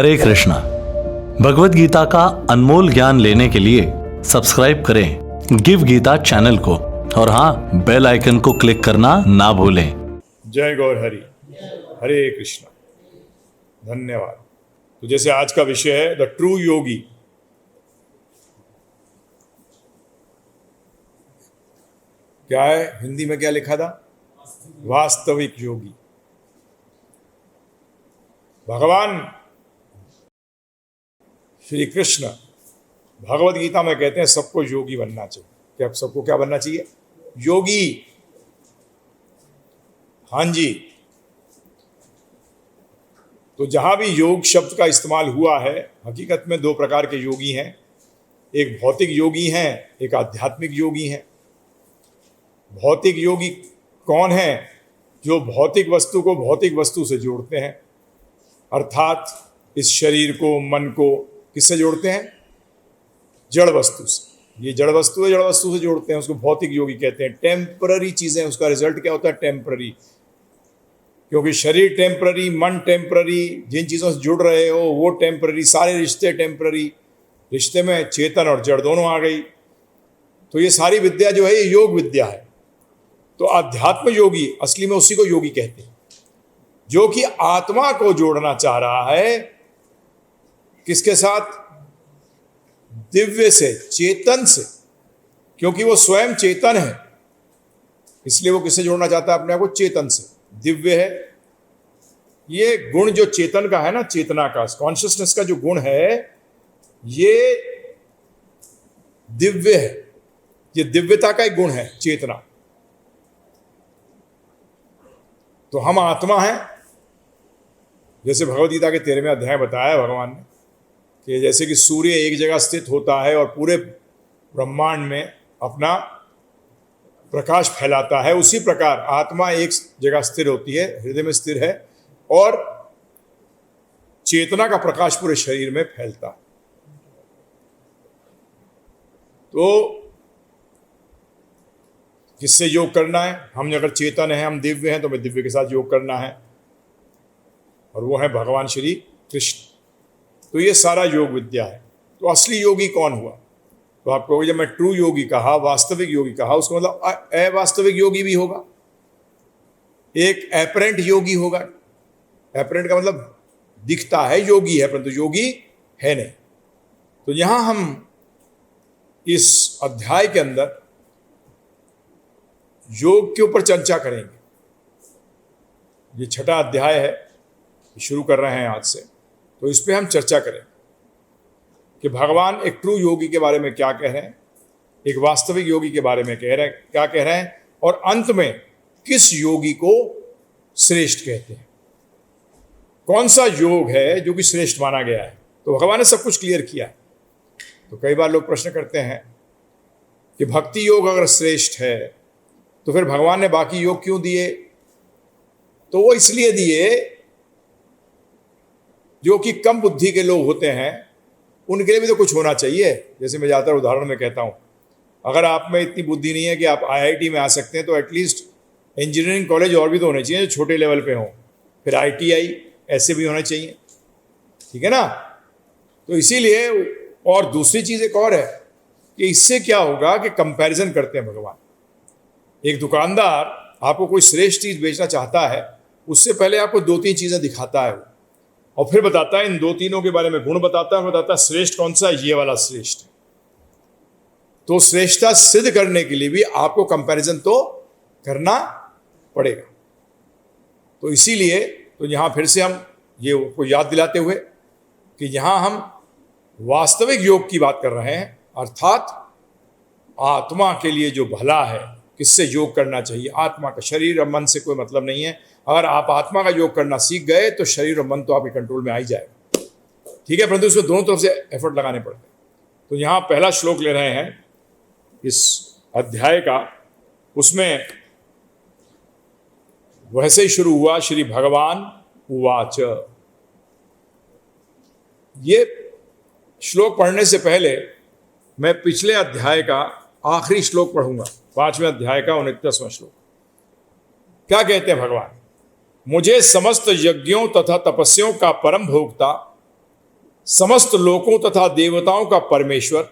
हरे कृष्णा। भगवत गीता का अनमोल ज्ञान लेने के लिए सब्सक्राइब करें गिव गीता चैनल को और हाँ, बेल आइकन को क्लिक करना ना भूलें। जय गौर हरि। हरे कृष्णा। धन्यवाद। तो जैसे आज का विषय है द ट्रू योगी। क्या है हिंदी में, क्या लिखा था? वास्तविक योगी। भगवान श्री कृष्ण भगवत गीता में कहते हैं सबको योगी बनना चाहिए। क्या सबको क्या बनना चाहिए? योगी। हाँ जी। तो जहां भी योग शब्द का इस्तेमाल हुआ है, हकीकत में दो प्रकार के योगी हैं। एक भौतिक योगी हैं, एक आध्यात्मिक योगी हैं। भौतिक योगी कौन है? जो भौतिक वस्तु को भौतिक वस्तु से जोड़ते हैं, अर्थात इस शरीर को, मन को किससे जोड़ते हैं? जड़ वस्तु से। ये जड़ वस्तु है, जड़ वस्तु से जोड़ते हैं, उसको भौतिक योगी कहते हैं। टेम्पररी चीजें, उसका रिजल्ट क्या होता है? टेम्पररी। क्योंकि शरीर टेम्पररी, मन टेम्पररी, जिन चीजों से जुड़ रहे हो वो टेम्पररी, सारे रिश्ते टेम्पररी। रिश्ते में चेतन और जड़ दोनों आ गई। तो ये सारी विद्या जो है ये योग विद्या है। तो अध्यात्म योगी असली में उसी को योगी कहते हैं, जो कि आत्मा को जोड़ना चाह रहा है। किसके साथ? दिव्य से, चेतन से। क्योंकि वो स्वयं चेतन है, इसलिए वो किससे जोड़ना चाहता है? अपने आप को चेतन से। दिव्य है। ये गुण जो चेतन का है ना, चेतना का, कॉन्शियसनेस का जो गुण है, ये दिव्य है। ये दिव्यता का एक गुण है, चेतना। तो हम आत्मा हैं। जैसे भगवद गीता के 13वें अध्याय बताया भगवान ने कि जैसे कि सूर्य एक जगह स्थित होता है और पूरे ब्रह्मांड में अपना प्रकाश फैलाता है, उसी प्रकार आत्मा एक जगह स्थिर होती है, हृदय में स्थिर है, और चेतना का प्रकाश पूरे शरीर में फैलता है। तो किससे योग करना है? हम अगर चेतन है, हम दिव्य हैं, तो हमें दिव्य के साथ योग करना है, और वो है भगवान श्री कृष्ण। तो ये सारा योग विद्या है। तो असली योगी कौन हुआ? तो आपको जब मैं ट्रू योगी कहा, वास्तविक योगी कहा, उसका मतलब अवास्तविक योगी भी होगा, एक एपरेंट योगी होगा। एपरेंट का मतलब दिखता है योगी है, परंतु योगी है नहीं। तो यहां हम इस अध्याय के अंदर योग के ऊपर चर्चा करेंगे। ये छठा अध्याय है, शुरू कर रहे हैं आज से। तो इस पे हम चर्चा करें कि भगवान एक ट्रू योगी के बारे में क्या कह रहे हैं, एक वास्तविक योगी के बारे में क्या कह रहे हैं, और अंत में किस योगी को श्रेष्ठ कहते हैं। कौन सा योग है जो कि श्रेष्ठ माना गया है। तो भगवान ने सब कुछ क्लियर किया है। तो कई बार लोग प्रश्न करते हैं कि भक्ति योग अगर श्रेष्ठ है तो फिर भगवान ने बाकी योग क्यों दिए? तो वो इसलिए दिए, जो कि कम बुद्धि के लोग होते हैं उनके लिए भी तो कुछ होना चाहिए। जैसे मैं ज़्यादातर उदाहरण में कहता हूँ, अगर आप में इतनी बुद्धि नहीं है कि आप आईआईटी में आ सकते हैं, तो एटलीस्ट इंजीनियरिंग कॉलेज और भी तो होने चाहिए जो छोटे लेवल पे हों, फिर आईटीआई ऐसे भी होने चाहिए, ठीक है ना। तो इसीलिए, और दूसरी चीज़ एक और है कि इससे क्या होगा कि कंपैरिजन करते हैं भगवान। एक दुकानदार आपको कोई श्रेष्ठ चीज़ बेचना चाहता है, उससे पहले आपको 2-3 चीज़ें दिखाता है और फिर बताता है, इन 2-3 के बारे में गुण बताता है, बताता है श्रेष्ठ कौन सा है, ये वाला श्रेष्ठ है। तो श्रेष्ठता सिद्ध करने के लिए भी आपको कंपैरिजन तो करना पड़ेगा। तो इसीलिए तो यहाँ फिर से हम ये को याद दिलाते हुए कि यहाँ हम वास्तविक योग की बात कर रहे हैं, अर्थात आत्मा के लिए जो भला है, किससे योग करना चाहिए। आत्मा का, शरीर और मन से कोई मतलब नहीं है। अगर आप आत्मा का योग करना सीख गए तो शरीर और मन तो आपके कंट्रोल में आ ही जाएगा, ठीक है, परंतु उसमें दोनों तरफ से एफर्ट लगाने पड़ते हैं। तो यहाँ पहला श्लोक ले रहे हैं इस अध्याय का, उसमें वैसे ही शुरू हुआ, श्री भगवान उवाच। ये श्लोक पढ़ने से पहले मैं पिछले अध्याय का आखिरी श्लोक पढ़ूंगा, 5वें अध्याय का 29वां श्लोक। क्या कहते हैं भगवान? मुझे समस्त यज्ञों तथा तपस्यों का परम भोक्ता समस्त लोकों तथा देवताओं का परमेश्वर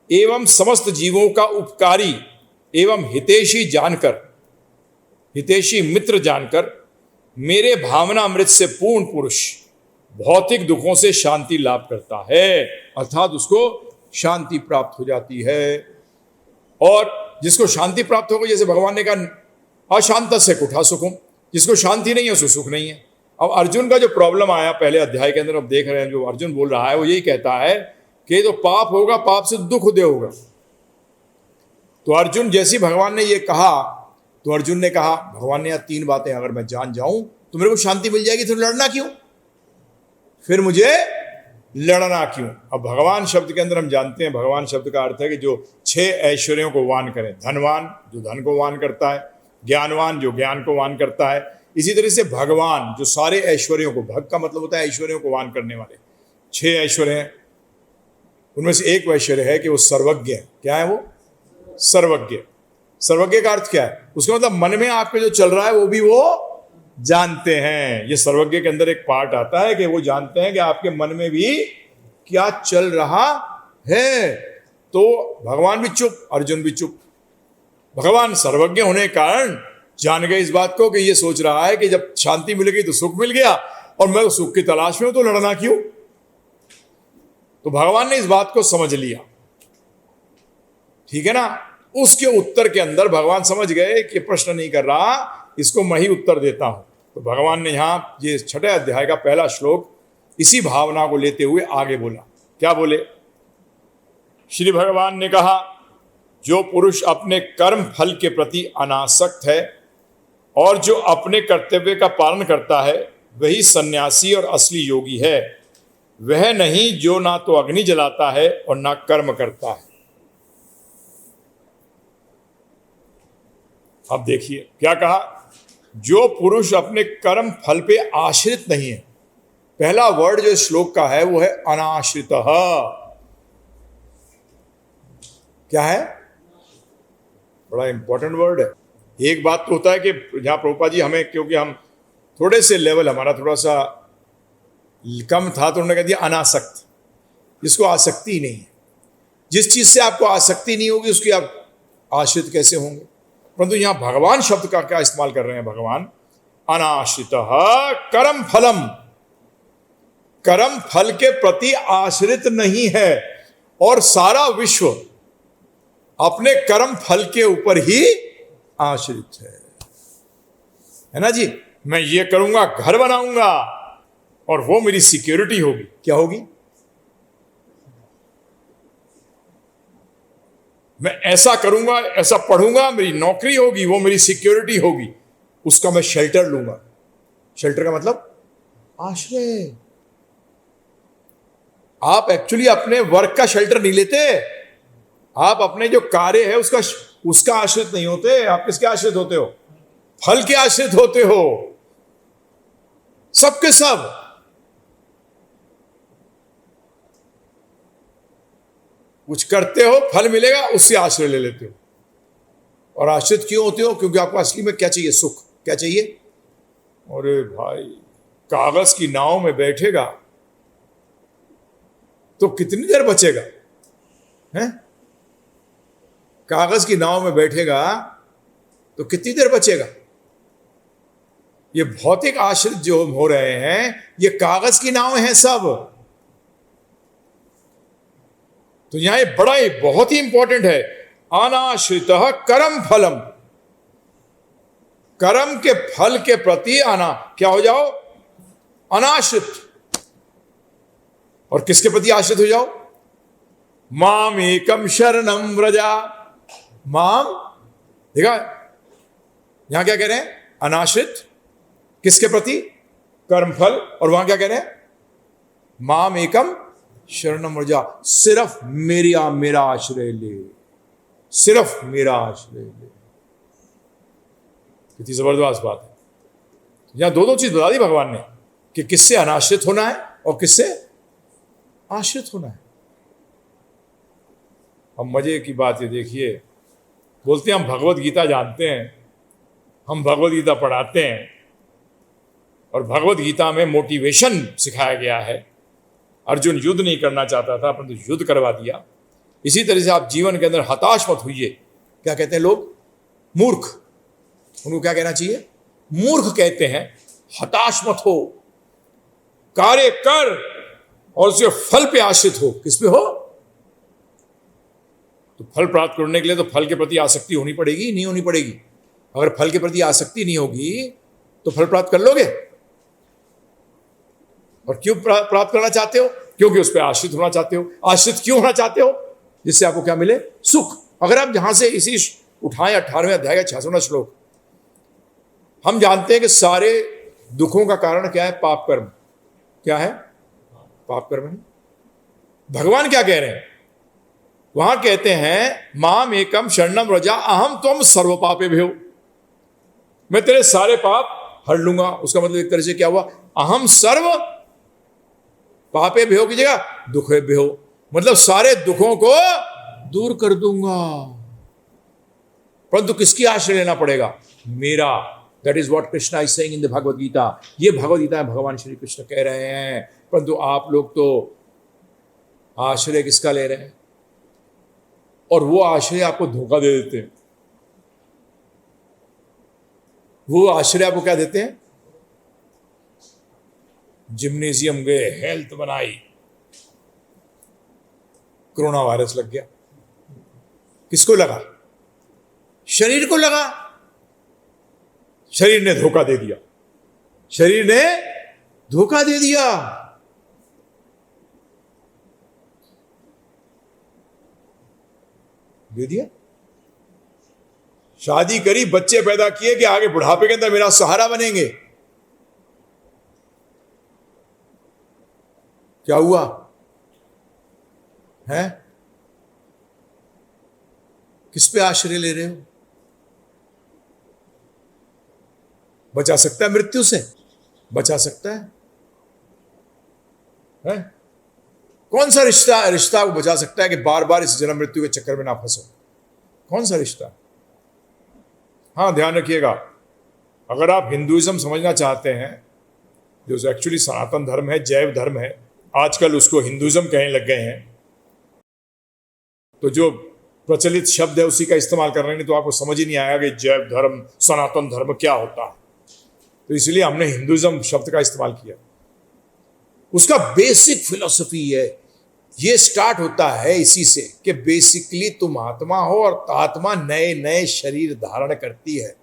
एवं समस्त जीवों का उपकारी एवं हितैषी मित्र जानकर मेरे भावना अमृत से पूर्ण पुरुष भौतिक दुखों से शांति लाभ करता है, अर्थात उसको शांति प्राप्त हो जाती है। और जिसको शांति प्राप्त होगी, जैसे भगवान ने कहा अशांत से कुठा सुखम, जिसको शांति नहीं है उसको सुख नहीं है। अब अर्जुन का जो प्रॉब्लम आया पहले अध्याय के अंदर, अब देख रहे हैं जो अर्जुन बोल रहा है वो यही कहता है कि तो पाप होगा, पाप से दुख उदय होगा। तो अर्जुन जैसी भगवान ने ये कहा तो अर्जुन ने कहा, भगवान ने यहाँ 3 बातें अगर मैं जान जाऊं तो मेरे को शांति मिल जाएगी, तो लड़ना क्यों, फिर मुझे लड़ना क्यों। अब भगवान शब्द के अंदर हम जानते हैं, भगवान शब्द का अर्थ है कि जो 6 ऐश्वर्यों को वान करें। धनवान जो धन को वान करता है, ज्ञानवान जो ज्ञान को वान करता है, इसी तरह से भगवान जो सारे ऐश्वर्यों को, भग का मतलब होता है ऐश्वर्यों को वान करने वाले। 6 ऐश्वर्य हैं, उनमें से एक ऐश्वर्य है कि वो सर्वज्ञ है। क्या है वो? सर्वज्ञ। सर्वज्ञ का अर्थ क्या है? उसका मतलब मन में आपके जो चल रहा है वो भी वो जानते हैं। ये सर्वज्ञ के अंदर एक पार्ट आता है कि वो जानते हैं कि आपके मन में भी क्या चल रहा है। तो भगवान भी चुप, अर्जुन भी चुप। भगवान सर्वज्ञ होने के कारण जान गए इस बात को कि ये सोच रहा है कि जब शांति मिल गई तो सुख मिल गया और मैं सुख की तलाश में हूं, तो लड़ना क्यों। तो भगवान ने इस बात को समझ लिया, ठीक है ना। उसके उत्तर के अंदर भगवान समझ गए कि प्रश्न नहीं कर रहा, इसको मैं ही उत्तर देता हूं। तो भगवान ने यहां ये 6 अध्याय का पहला श्लोक इसी भावना को लेते हुए आगे बोला। क्या बोले? श्री भगवान ने कहा, जो पुरुष अपने कर्म फल के प्रति अनासक्त है और जो अपने कर्तव्य का पालन करता है, वही सन्यासी और असली योगी है। वह नहीं जो ना तो अग्नि जलाता है और ना कर्म करता है। अब देखिए क्या कहा, जो पुरुष अपने कर्म फल पे आश्रित नहीं है। पहला वर्ड जो श्लोक का है वो है अनाश्रित। क्या है? बड़ा इंपॉर्टेंट वर्ड है। एक बात तो होता है कि जहां प्रभुपाद जी हमें, क्योंकि हम थोड़े से लेवल हमारा थोड़ा सा कम था, तो उन्होंने कह दिया अनासक्त, जिसको आसक्ति नहीं है। जिस चीज से आपको आसक्ति नहीं होगी उसकी आप आश्रित कैसे होंगे। परंतु यहां भगवान शब्द का क्या इस्तेमाल कर रहे हैं भगवान? अनाश्रित कर्म फलम, कर्म फल के प्रति आश्रित नहीं है और सारा विश्व अपने कर्म फल के ऊपर ही आश्रित है ना जी। मैं ये करूंगा, घर बनाऊंगा और वो मेरी सिक्योरिटी होगी। क्या होगी? मैं ऐसा करूंगा, ऐसा पढ़ूंगा, मेरी नौकरी होगी, वो मेरी सिक्योरिटी होगी, उसका मैं शेल्टर लूंगा। शेल्टर का मतलब आश्रय। आप एक्चुअली अपने वर्क का शेल्टर नहीं लेते, आप अपने जो कार्य है उसका आश्रित नहीं होते। आप किसके आश्रित होते हो? फल के आश्रित होते हो, सबके सब। कुछ करते हो, फल मिलेगा, उससे आश्रय ले लेते हो। और आश्रित क्यों होते हो? क्योंकि आपको असली में क्या चाहिए? सुख। क्या चाहिए? अरे भाई, कागज की नाव में बैठेगा तो कितनी देर बचेगा? हैं? कागज की नाव में बैठेगा तो कितनी देर बचेगा? ये भौतिक आश्रित जो हो रहे हैं, ये कागज की नाव हैं सब। तो यहां बड़ा ही बहुत ही इंपॉर्टेंट है, अनाश्रित कर्म फलम। कर्म के फल के प्रति क्या हो जाओ? अनाश्रित। और किसके प्रति आश्रित हो जाओ? माम एकम शरणम व्रजा। माम, देखा यहां क्या कह रहे हैं? अनाश्रित किसके प्रति? कर्म फल। और वहां क्या कह रहे हैं? माम एकम शरणम व्रजा, सिर्फ मेरा आश्रय ले, सिर्फ मेरा आश्रय ले। कितनी जबरदस्त बात है। यहां दो चीज बता दी भगवान ने कि किससे अनाश्रित होना है और किससे आश्रित होना है। अब मजे की बात ये देखिए, बोलते हैं हम भगवत गीता जानते हैं, हम भगवत गीता पढ़ाते हैं और भगवत गीता में मोटिवेशन सिखाया गया है। अर्जुन युद्ध नहीं करना चाहता था परंतु युद्ध करवा दिया। इसी तरह से आप जीवन के अंदर हताश मत होइए। क्या कहते हैं लोग? मूर्ख। उनको क्या कहना चाहिए? मूर्ख कहते हैं। हताश मत हो, कार्य कर और उसके फल पे आश्रित हो। किस पे हो? तो फल प्राप्त करने के लिए तो फल के प्रति आसक्ति होनी पड़ेगी, नहीं होनी पड़ेगी? अगर फल के प्रति आसक्ति नहीं होगी तो फल प्राप्त कर लोगे? और क्यों प्राप्त करना चाहते हो? क्योंकि उस पर आश्रित होना चाहते हो। आश्रित क्यों होना चाहते हो? जिससे आपको क्या मिले? सुख। अगर आप यहां से इसी उठाएं 18वें अध्याय का 66वां श्लोक, हम जानते हैं कि सारे दुखों का कारण क्या है? पाप कर्म। क्या है? पाप कर्म है। भगवान क्या कह रहे हैं वहां? कहते हैं माम एकम शरणम व्रजा अहम त्वम सर्व पापे भ्यो। मैं तेरे सारे पाप हर लूंगा। उसका मतलब एक तरह से क्या हुआ? अहम सर्व पापे भ्यो की जगह दुखे भ्यो, मतलब सारे दुखों को दूर कर दूंगा। परंतु किसकी आश्रय लेना पड़ेगा? मेरा। That is what Krishna is saying in the Bhagavad Gita. ये भगवद गीता में भगवान श्री कृष्ण कह रहे हैं। परंतु आप लोग तो आश्रय किसका ले रहे हैं? और वो आश्रय आपको धोखा दे देते हैं। वो आश्रय आपको क्या देते हैं? जिम्नेजियम गए, हेल्थ बनाई, कोरोना वायरस लग गया। किसको लगा? शरीर को लगा। शरीर ने धोखा दे दिया। शरीर ने धोखा दे दिया। दे दिया। शादी करी, बच्चे पैदा किए कि आगे बुढ़ापे के अंदर मेरा सहारा बनेंगे। क्या हुआ है? किस पे आश्रय ले रहे हो? बचा सकता है मृत्यु से? बचा सकता है? कौन सा रिश्ता को बचा सकता है कि बार बार इस जन्म मृत्यु के चक्कर में ना फंसो? कौन सा रिश्ता? हाँ, ध्यान रखिएगा, अगर आप हिंदुइज्म समझना चाहते हैं, जो एक्चुअली सनातन धर्म है, जैव धर्म है, आजकल उसको हिंदुइज्म कहने लग गए हैं, तो जो प्रचलित शब्द है उसी का इस्तेमाल कर रहे हैं, नहीं तो आपको समझ ही नहीं आएगा कि जैव धर्म, सनातन धर्म क्या होता है। तो इसलिए हमने हिंदुइज्म शब्द का इस्तेमाल किया। उसका बेसिक फिलॉसफी है, ये स्टार्ट होता है इसी से कि बेसिकली तुम आत्मा हो और आत्मा नए नए शरीर धारण करती है।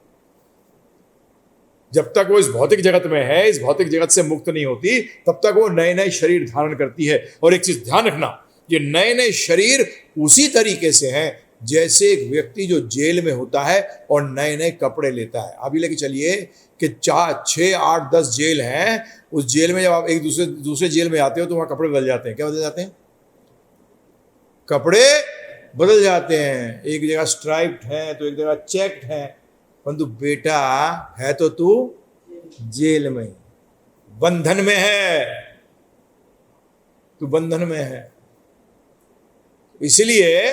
जब तक वो इस भौतिक जगत में है, इस भौतिक जगत से मुक्त नहीं होती, तब तक वो नए नए शरीर धारण करती है। और एक चीज ध्यान रखना, ये नए नए शरीर उसी तरीके से हैं जैसे एक व्यक्ति जो जेल में होता है और नए नए कपड़े लेता है। अभी लेके चलिए कि 4, 6, 8, 10 जेल हैं। उस जेल में जब आप एक दूसरे जेल में आते हो तो वहां कपड़े बदल जाते हैं। क्या बदल जाते हैं? कपड़े बदल जाते हैं। एक जगह स्ट्राइप्ड है तो एक जगह चेक्ड है। परंतु बेटा है तो तू जेल में, बंधन में है, तू बंधन में है। इसलिए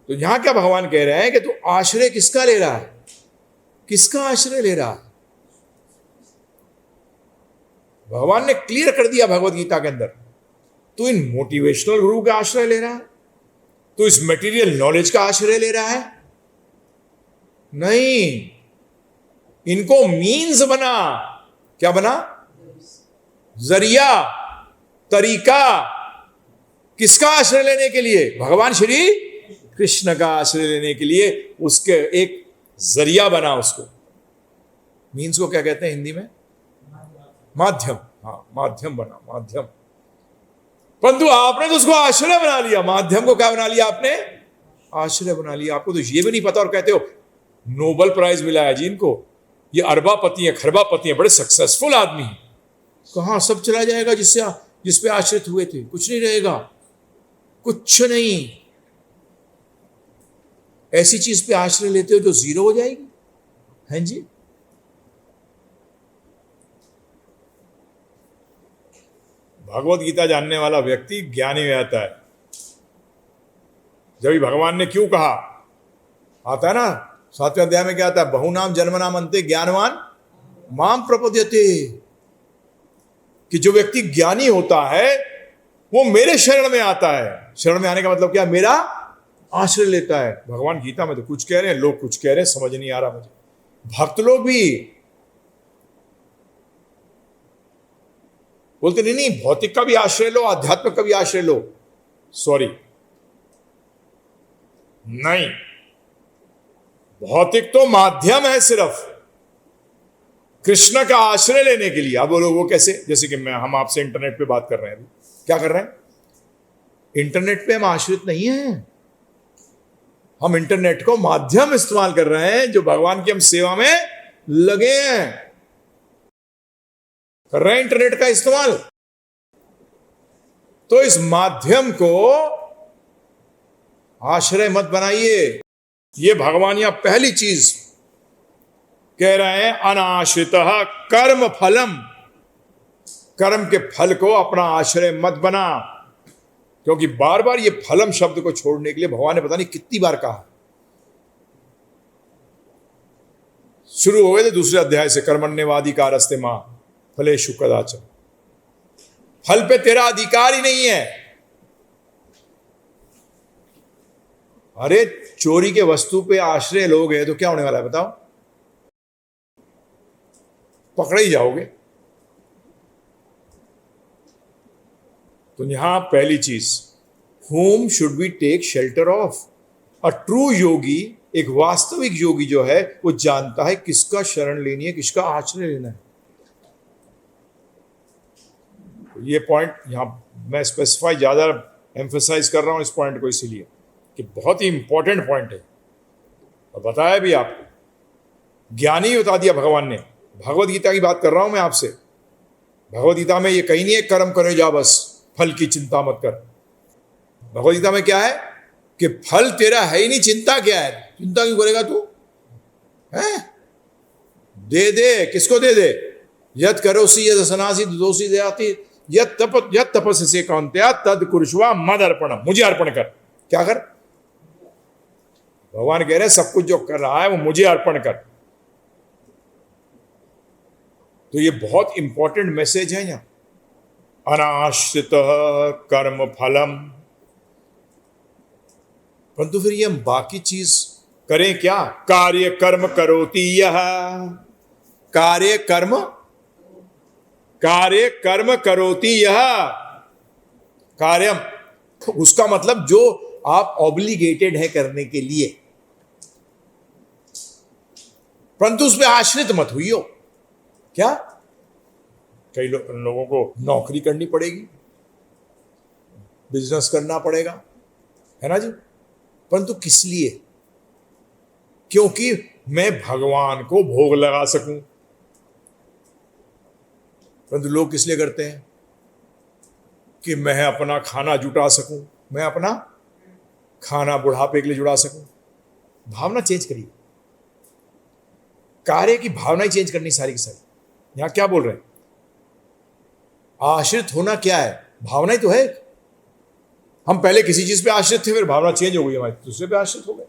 तो यहां क्या भगवान कह रहे हैं कि तू आश्रय किसका ले रहा है? किसका आश्रय ले रहा है? भगवान ने क्लियर कर दिया भगवत गीता के अंदर, तू इन मोटिवेशनल गुरु का आश्रय ले रहा है? तू इस मटेरियल नॉलेज का आश्रय ले रहा है? नहीं, इनको मीन्स बना। क्या बना? जरिया, तरीका। किसका आश्रय लेने के लिए? भगवान श्री कृष्ण का आश्रय लेने के लिए उसके एक जरिया बना। उसको मीन्स को क्या कहते हैं हिंदी में? माध्यम। हाँ, माध्यम बना, माध्यम। परंतु आपने तो उसको आश्रय बना लिया। माध्यम को क्या बना लिया आपने? आश्रय बना लिया। आपको तो ये भी नहीं पता और कहते हो नोबेल प्राइज मिला है जी इनको, ये अरबापति है, खरबापति है, बड़े सक्सेसफुल आदमी हैं। कहां सब चला जाएगा जिस पे आश्रित हुए थे? कुछ नहीं रहेगा, कुछ नहीं। ऐसी चीज पे आश्रय लेते हो जो जीरो हो जाएगी। हैं जी? भगवत गीता जानने वाला व्यक्ति ज्ञानी हो जाता है। जब भगवान ने क्यों कहा, आता है ना 7वें अध्याय में, क्या आता है? बहुनाम जन्मनाम अंते ज्ञानवान माम प्रपद्यते। कि जो व्यक्ति ज्ञानी होता है वो मेरे शरण में आता है। शरण में आने का मतलब क्या? मेरा आश्रय लेता है। भगवान गीता में तो कुछ कह रहे हैं, लोग कुछ कह रहे हैं, समझ नहीं आ रहा मुझे। भक्त लोग भी बोलते नहीं नहीं, भौतिक का भी आश्रय लो, आध्यात्मिक का भी आश्रय लो। सॉरी, नहीं, भौतिक तो माध्यम है सिर्फ कृष्ण का आश्रय लेने के लिए। आप बोलो वो कैसे? जैसे कि हम आपसे इंटरनेट पे बात कर रहे हैं, अभी क्या कर रहे हैं? इंटरनेट पे हम आश्रित नहीं हैं, हम इंटरनेट को माध्यम इस्तेमाल कर रहे हैं, जो भगवान की हम सेवा में लगे हैं, कर रहे हैं इंटरनेट का इस्तेमाल। तो इस माध्यम को आश्रय मत बनाइए। ये भगवान यहां पहली चीज कह रहे हैं, अनाश्रितः कर्म फलम, कर्म के फल को अपना आश्रय मत बना। क्योंकि बार बार ये फलम शब्द को छोड़ने के लिए भगवान ने पता नहीं कितनी बार कहा। शुरू हो गए थे दूसरे अध्याय से, कर्मण्येवाधिकारस्ते मां फलेषु कदाचन। फल पे तेरा अधिकार ही नहीं है। अरे चोरी के वस्तु पे आश्रय लोगे तो क्या होने वाला है बताओ? पकड़े ही जाओगे। तो यहां पहली चीज, whom should we take shelter of? A true yogi, एक वास्तविक योगी जो है वो जानता है किसका शरण लेनी है, किसका आश्रय लेना है। ये पॉइंट यहां मैं स्पेसिफाई ज्यादा एम्फेसाइज कर रहा हूं इस पॉइंट को, इसीलिए कि बहुत ही इंपॉर्टेंट पॉइंट है और बताया भी आपको, ज्ञानी बता दिया भगवान ने। भगवत गीता की बात कर रहा हूं मैं आपसे। भगवत गीता में ये कहीं नहीं है कर्म करे जा बस, फल की चिंता मत कर। भगवत गीता में क्या है कि फल तेरा है ही नहीं, चिंता क्या है? चिंता क्यों करेगा तू? है दे दे, किसको दे दे? यत करोसी यद सनासी दोषी दे आती यत तपस्य से कौन्त्या तद कुरुष्वा मद अर्पणम, मुझे अर्पण कर। क्या कर? भगवान कह रहे हैं सब कुछ जो कर रहा है वो मुझे अर्पण कर। तो ये बहुत इंपॉर्टेंट मैसेज है यहां, अनाश्रित कर्म फलम। परंतु फिर ये हम बाकी चीज करें क्या? कार्य कर्म करोति यह, कार्य कर्म करोति यह, कार्यम, उसका मतलब जो आप ऑब्लिगेटेड है करने के लिए, परंतु उस पर आश्रित मत हुई हो। क्या? कई लोगों को नौकरी करनी पड़ेगी, बिजनेस करना पड़ेगा, है ना जी, परंतु किस लिए? क्योंकि मैं भगवान को भोग लगा सकूं। परंतु लोग किस लिए करते हैं? कि मैं अपना खाना जुटा सकूं, मैं अपना खाना बुढ़ापे के लिए जुड़ा सकूं। भावना चेंज करिए, कार्य की भावना ही चेंज करनी सारी की सारी। यहां क्या बोल रहे हैं? आश्रित होना क्या है? भावना ही तो है। हम पहले किसी चीज पे आश्रित थे, फिर भावना चेंज हो गई, हमारी दूसरे पे आश्रित हो गए।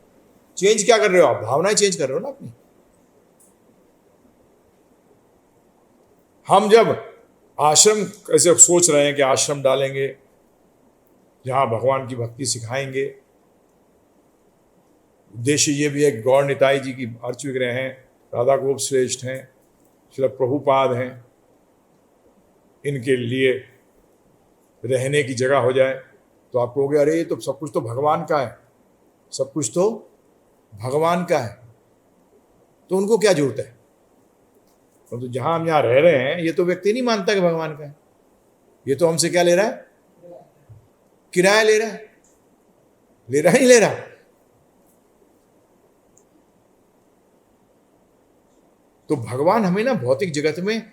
चेंज क्या कर रहे हो आप? भावना ही चेंज कर रहे हो ना अपनी। हम जब आश्रम ऐसे सोच रहे हैं कि आश्रम डालेंगे जहां भगवान की भक्ति सिखाएंगे, उद्देश्य ये भी है कि गौर निताई जी की अर्च विग्रह हैं, राधा गोप श्रेष्ठ हैं, श्रील प्रभुपाद हैं, इनके लिए रहने की जगह हो जाए। तो आप कहोगे अरे ये तो सब कुछ तो भगवान का है, सब कुछ तो भगवान का है, तो उनको क्या जरूरत है? तो जहां हम यहां रह रहे हैं ये तो व्यक्ति नहीं मानता कि भगवान का है, ये तो हमसे क्या ले रहा है? किराया ले रहा है। ले रहा ही ले रहा। तो भगवान हमें ना भौतिक जगत में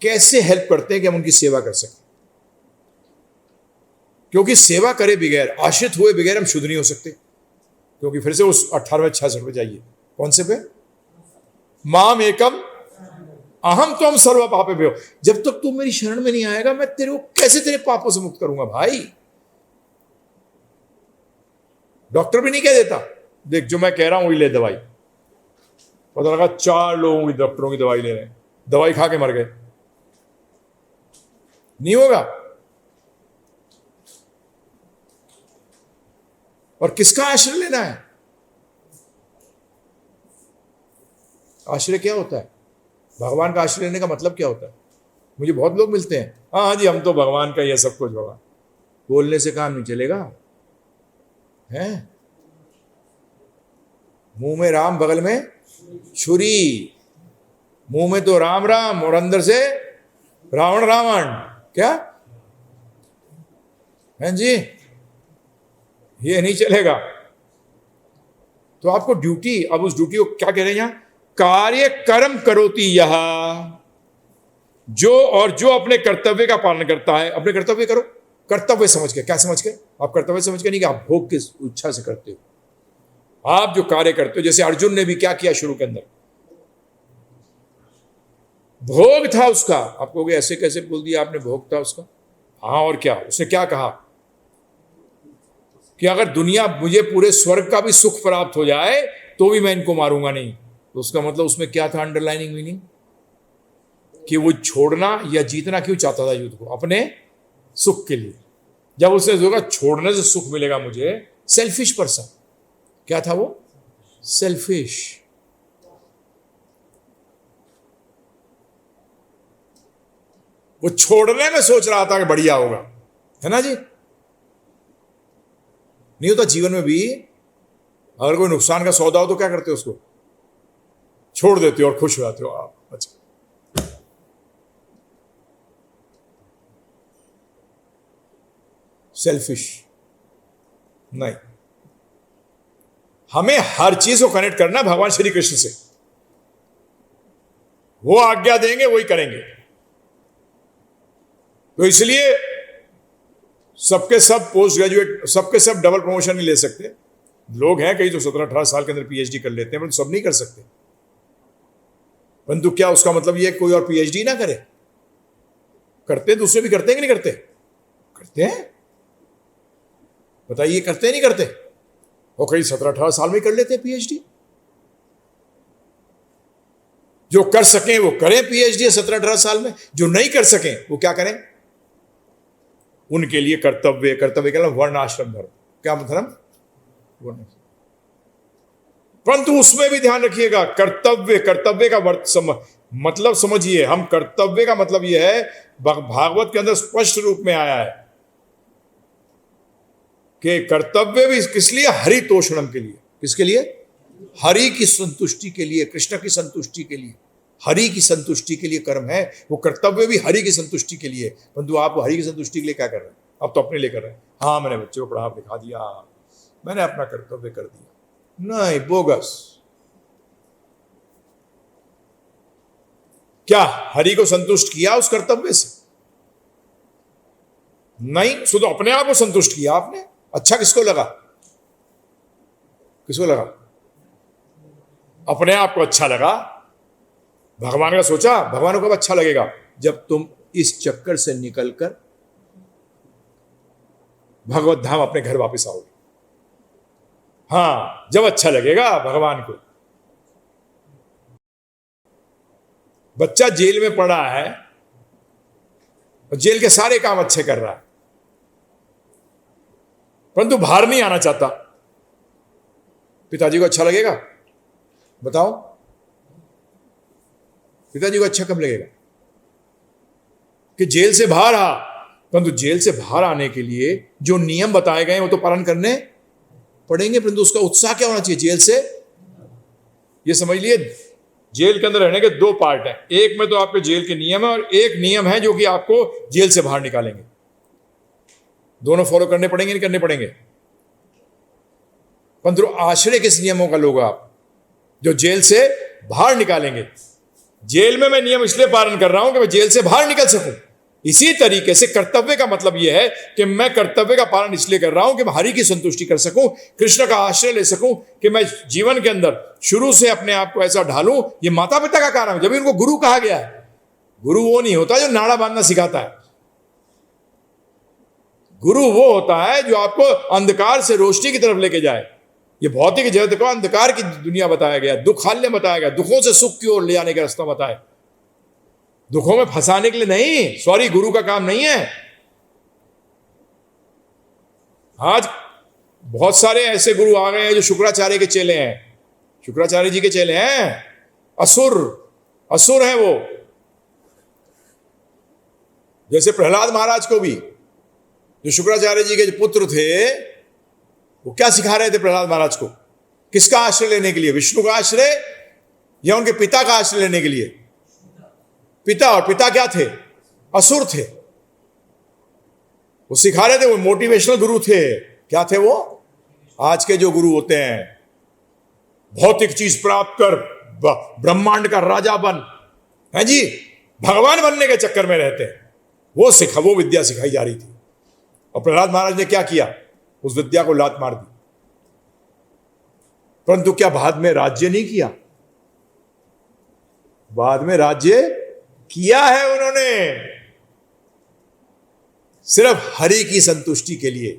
कैसे हेल्प करते हैं कि हम उनकी सेवा कर सकें, क्योंकि सेवा करे बगैर, आश्रित हुए बगैर हम शुद्ध नहीं हो सकते। क्योंकि फिर से उस 18-66 पे जाइए, कौन से पे? माम एकम अहम तो हम सर्व पापे भयो। जब तक तू मेरी शरण में नहीं आएगा मैं तेरे को कैसे तेरे पापों से मुक्त करूंगा भाई? डॉक्टर भी नहीं कह देता देख जो मैं कह रहा हूं वही ले दवाई। पता लगा 4 लोगों की, डॉक्टरों की दवाई ले रहे हैं, दवाई खा के मर गए। नहीं होगा। और किसका आश्रय लेना है? आश्रय क्या होता है? भगवान का आश्रय लेने का मतलब क्या होता है? मुझे बहुत लोग मिलते हैं, हाँ जी हम तो भगवान का, ये सब कुछ भगवान। बोलने से काम नहीं चलेगा, है? मुंह में राम बगल में छुरी, मुंह में तो राम राम और अंदर से रावण रावण, क्या है जी? ये नहीं चलेगा। तो आपको ड्यूटी, अब उस ड्यूटी को क्या कह रहे हैं यहां? कार्य कर्म करोति यह, जो अपने कर्तव्य का पालन करता है। अपने कर्तव्य करो, कर्तव्य समझ के। क्या समझ के? आप कर्तव्य समझ के नहीं कि आप भोग की इच्छा से करते हो। आप जो कार्य करते हो, जैसे अर्जुन ने भी क्या किया शुरू के अंदर, भोग था उसका। आप कहोगे ऐसे कैसे बोल दिया आपने, भोग था उसका? हाँ, और क्या? उसने क्या कहा कि अगर दुनिया, मुझे पूरे स्वर्ग का भी सुख प्राप्त हो जाए तो भी मैं इनको मारूंगा नहीं। तो उसका मतलब उसमें क्या था? अंडरलाइनिंग मीनिंग कि वो छोड़ना या जीतना क्यों चाहता था युद्ध को? अपने सुख के लिए। जब उसने सोचा छोड़ने से सुख मिलेगा मुझे, सेल्फिश पर्सन। क्या था वो? सेल्फिश। वो छोड़ने में सोच रहा था कि बढ़िया होगा, है ना जी? नहीं होता जीवन में भी, अगर कोई नुकसान का सौदा हो तो क्या करते हो? उसको छोड़ देते हो और खुश हो जाते हो आप। अच्छा, सेल्फिश नहीं। हमें हर चीज को कनेक्ट करना भगवान श्री कृष्ण से। वो आज्ञा देंगे वही करेंगे। तो इसलिए सबके सब पोस्ट ग्रेजुएट, सबके सब डबल प्रमोशन नहीं ले सकते। लोग हैं कई जो 17-18 साल के अंदर पीएचडी कर लेते हैं, परंतु सब नहीं कर सकते। परंतु क्या उसका मतलब यह कोई और पीएचडी ना करे? करते दूसरे भी करते हैं कि नहीं करते? करते हैं। बताइए, करते हैं नहीं करते? और कई 17-18 साल में कर लेते हैं पीएचडी। जो कर सकें वो करें पीएचडी 17-18 साल में, जो नहीं कर सकें वो क्या करें? उनके लिए कर्तव्य, कर्तव्य का वर्ण आश्रम धर्म। क्या मतलब? वर्ण। परंतु उसमें भी ध्यान रखिएगा, कर्तव्य, कर्तव्य का मतलब समझिए। हम कर्तव्य का मतलब यह है, भागवत के अंदर स्पष्ट रूप में आया है कि कर्तव्य भी किस लिए? हरितोषणम के लिए। किसके लिए? हरि की संतुष्टि के लिए, कृष्ण की संतुष्टि के लिए, हरि की संतुष्टि के लिए कर्म है। वो कर्तव्य भी हरि की संतुष्टि के लिए। परंतु आप हरि की संतुष्टि के लिए क्या कर रहे हैं? आप तो अपने लिए कर रहे हैं। हाँ, मैंने बच्चे को पढ़ा लिखा दिया, मैंने अपना कर्तव्य कर दिया। नहीं, बोगस। क्या हरि को संतुष्ट किया उस कर्तव्य से? नहीं, शुद्ध अपने आप को संतुष्ट किया आपने। अच्छा किसको लगा? किसको लगा? अपने आप को अच्छा लगा। भगवान का सोचा, भगवान को कब अच्छा लगेगा? जब तुम इस चक्कर से निकलकर भगवत धाम अपने घर वापस आओगे। हाँ, जब अच्छा लगेगा भगवान को। बच्चा जेल में पड़ा है और जेल के सारे काम अच्छे कर रहा है, परंतु बाहर नहीं आना चाहता। पिताजी को अच्छा लगेगा? बताओ, पिताजी को अच्छा कब लगेगा? कि जेल से बाहर आ। परंतु जेल से बाहर आने के लिए जो नियम बताए गए हैं वो तो पालन करने पड़ेंगे, परंतु उसका उत्साह क्या होना चाहिए? जेल से, ये समझ लिए, जेल के अंदर रहने के दो पार्ट हैं। एक में तो आपके जेल के नियम है और एक नियम है जो कि आपको जेल से बाहर निकालेंगे। दोनों फॉलो करने पड़ेंगे, नहीं करने पड़ेंगे? परंतु आश्रय किस नियमों का लोग आप? जो जेल से बाहर निकालेंगे। जेल में मैं नियम इसलिए पालन कर रहा हूं कि मैं जेल से बाहर निकल सकूं। इसी तरीके से कर्तव्य का मतलब यह है कि मैं कर्तव्य का पालन इसलिए कर रहा हूं कि मैं हरि की संतुष्टि कर सकूं, कृष्ण का आश्रय ले सकूं, कि मैं जीवन के अंदर शुरू से अपने आप को ऐसा ढालूं। ये माता पिता का काम है। जब इनको गुरु कहा गया है। गुरु वो नहीं होता जो नाड़ा बांधना सिखाता है। गुरु वो होता है जो आपको अंधकार से रोशनी की तरफ लेके जाए। ये भौतिक जगत को अंधकार की दुनिया बताया गया, दुखाल्य बताया गया, दुखों से सुख की ओर ले जाने का रास्ता बताया। दुखों में फंसाने के लिए नहीं, सॉरी, गुरु का काम नहीं है। आज बहुत सारे ऐसे गुरु आ गए हैं जो शुक्राचार्य के चेले हैं, शुक्राचार्य जी के चेले हैं, असुर असुर हैं वो। जैसे प्रहलाद महाराज को भी, जो शुक्राचार्य जी के जो पुत्र थे, वो क्या सिखा रहे थे प्रहलाद महाराज को? किसका आश्रय लेने के लिए? विष्णु का आश्रय या उनके पिता का आश्रय लेने के लिए? पिता, और पिता क्या थे? असुर थे। वो सिखा रहे थे, वो मोटिवेशनल गुरु थे। क्या थे वो? आज के जो गुरु होते हैं, भौतिक चीज प्राप्त कर ब्रह्मांड का राजा बन, है जी, भगवान बनने के चक्कर में रहते हैं, वो विद्या सिखाई जा रही थी। और प्रहलाद महाराज ने क्या किया? उस विद्या को लात मार दी। परंतु क्या बाद में राज्य नहीं किया? बाद में राज्य किया है उन्होंने, सिर्फ हरि की संतुष्टि के लिए।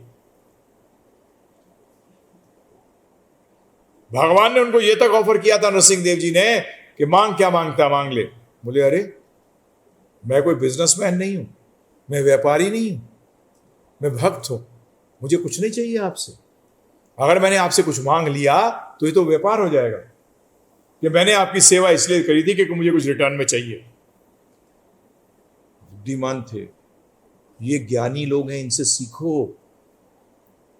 भगवान ने उनको यह तक ऑफर किया था, नरसिंह देव जी ने, कि मांग, क्या मांगता मांग ले। बोले अरे, मैं कोई बिजनेसमैन नहीं हूं, मैं व्यापारी नहीं हूं, मैं भक्त हूं, मुझे कुछ नहीं चाहिए आपसे। अगर मैंने आपसे कुछ मांग लिया तो ये तो व्यापार हो जाएगा कि मैंने आपकी सेवा इसलिए करी थी कि मुझे कुछ रिटर्न में चाहिए। बुद्धिमान थे ये, ज्ञानी लोग हैं, इनसे सीखो।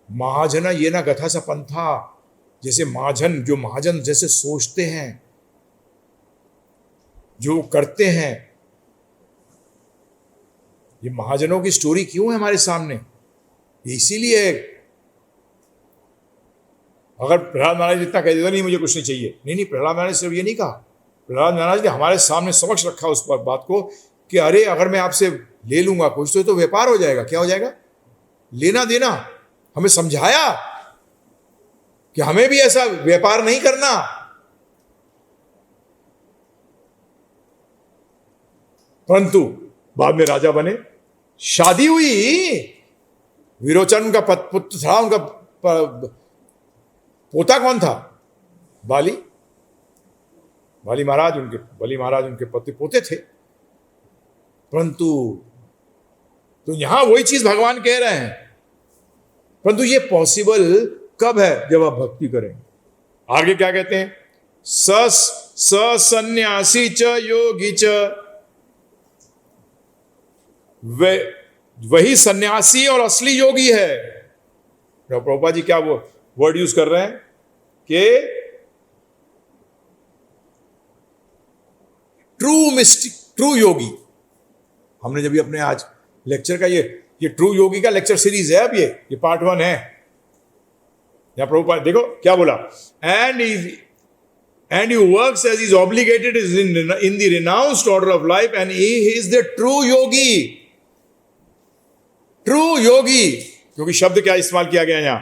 महाजना ये ना गथा सा पंथा, जैसे महाजन जैसे सोचते हैं, जो करते हैं। ये महाजनों की स्टोरी क्यों है हमारे सामने? इसीलिए अगर प्रहलाद महाराज इतना कह देता नहीं मुझे कुछ नहीं चाहिए, नहीं, प्रहलाद महाराज सिर्फ ये नहीं कहा, प्रहलाद महाराज ने हमारे सामने समक्ष रखा उस बात को कि अरे, अगर मैं आपसे ले लूंगा कुछ तो व्यापार हो जाएगा। क्या हो जाएगा? लेना देना। हमें समझाया कि हमें भी ऐसा व्यापार नहीं करना। परंतु बाद में राजा बने, शादी हुई, विरोचन का पुत्र था, उनका पोता कौन था? बलि महाराज उनके पति पोते थे। परंतु तो यहां वही चीज भगवान कह रहे हैं, परंतु ये पॉसिबल कब है? जब आप भक्ति करेंगे। आगे क्या कहते हैं? सन्यासी च योगी च, वही सन्यासी और असली योगी है। प्रभुपाद जी क्या वो वर्ड यूज कर रहे हैं कि ट्रू मिस्टिक, ट्रू योगी। हमने जब अपने आज लेक्चर का ये ट्रू योगी का लेक्चर सीरीज है, अब ये पार्ट 1 है। यहां प्रभुपाद देखो क्या बोला, and he works as is obligated is in the renounced order of life, and he is the true yogi. True yogi, क्योंकि शब्द क्या इस्तेमाल किया गया यहां?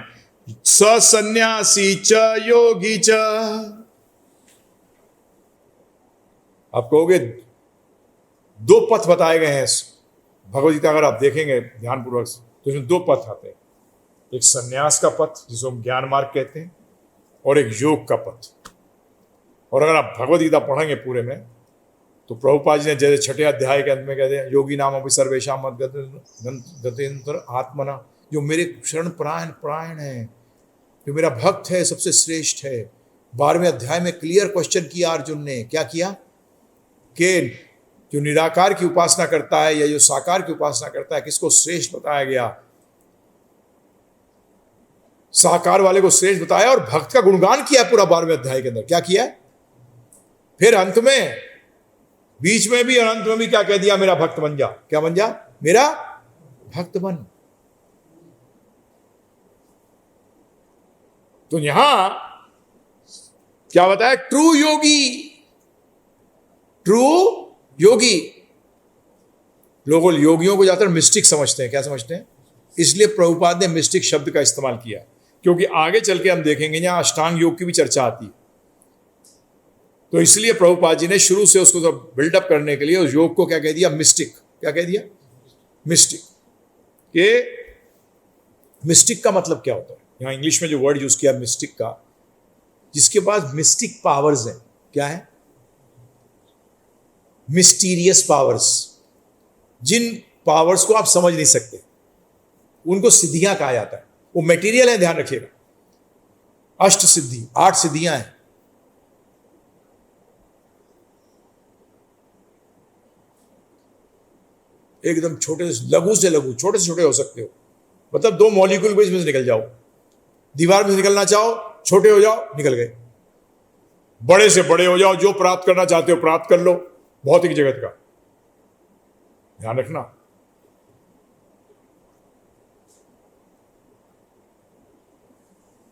सन्यासी च योगी च। आप कहोगे दो पथ बताए गए हैं भगवद गीता, अगर आप देखेंगे ध्यानपूर्वक तो इसमें दो पथ आते हैं। एक सन्यास का पथ जिसको हम ज्ञान मार्ग कहते हैं, और एक योग का पथ। और अगर आप भगवद गीता पढ़ेंगे पूरे में तो प्रभुपाद जी ने जैसे 6 अध्याय के अंत में कहते हैं, योगी नाम अभी सर्वेशाम गतेन्द्र आत्मना, जो मेरे शरण प्राण है, जो मेरा भक्त है, सबसे श्रेष्ठ है। 12वें अध्याय में क्लियर क्वेश्चन किया अर्जुन ने। क्या किया? कि जो निराकार की उपासना करता है या जो साकार की उपासना करता है, किसको श्रेष्ठ बताया गया? साकार वाले को श्रेष्ठ बताया, और भक्त का गुणगान किया पूरा 12वें अध्याय के अंदर। क्या किया? फिर अंत में, बीच में भी और अंत में भी क्या कह दिया? मेरा भक्त बन जा। क्या बन जा? मेरा भक्त बन। तो यहां क्या बताया? ट्रू योगी, ट्रू योगी। लोग योगियों को ज्यादातर मिस्टिक समझते हैं। क्या समझते हैं? इसलिए प्रभुपाद ने मिस्टिक शब्द का इस्तेमाल किया, क्योंकि आगे चल के हम देखेंगे यहां अष्टांग योग की भी चर्चा आती है। तो इसलिए प्रभुपाद जी ने शुरू से उसको तो बिल्डअप करने के लिए उस योग को क्या कह दिया? मिस्टिक। क्या कह दिया? मिस्टिक। कि मिस्टिक का मतलब क्या होता है? यहां इंग्लिश में जो वर्ड यूज किया मिस्टिक का, जिसके पास मिस्टिक पावर्स हैं। क्या है? मिस्टीरियस पावर्स, जिन पावर्स को आप समझ नहीं सकते, उनको सिद्धियां कहा जाता है। वो मटेरियल है, ध्यान रखिएगा। अष्ट सिद्धि, 8 सिद्धियां हैं। एकदम छोटे से लघु से लघु, छोटे से छोटे हो सकते हो, मतलब 2 मॉलिक्यूल को इसमें से निकल जाओ। दीवार में से निकलना चाहो, छोटे हो जाओ, निकल गए। बड़े से बड़े हो जाओ, जो प्राप्त करना चाहते हो प्राप्त कर लो, भौतिक जगत का ध्यान रखना।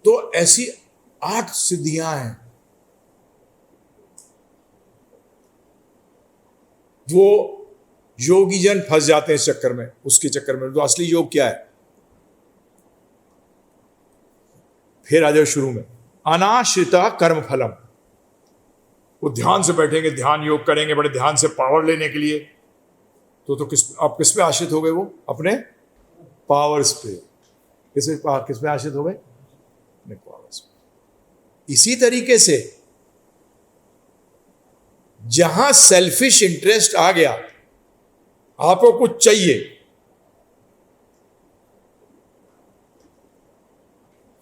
तो ऐसी 8 सिद्धियां हैं। वो योगी जन फंस जाते हैं इस चक्कर में, उसके चक्कर में। तो असली योग क्या है? फिर आ जाओ शुरू में, अनाश्रिता कर्म फलम। वो ध्यान से बैठेंगे, ध्यान योग करेंगे बड़े ध्यान से पावर लेने के लिए। तो आप किस पे आश्रित हो गए? वो अपने पावर्स पे। किस पे आश्रित हो गए? अपने पावर्स पे। इसी तरीके से जहां सेल्फिश इंटरेस्ट आ गया, आपको कुछ चाहिए,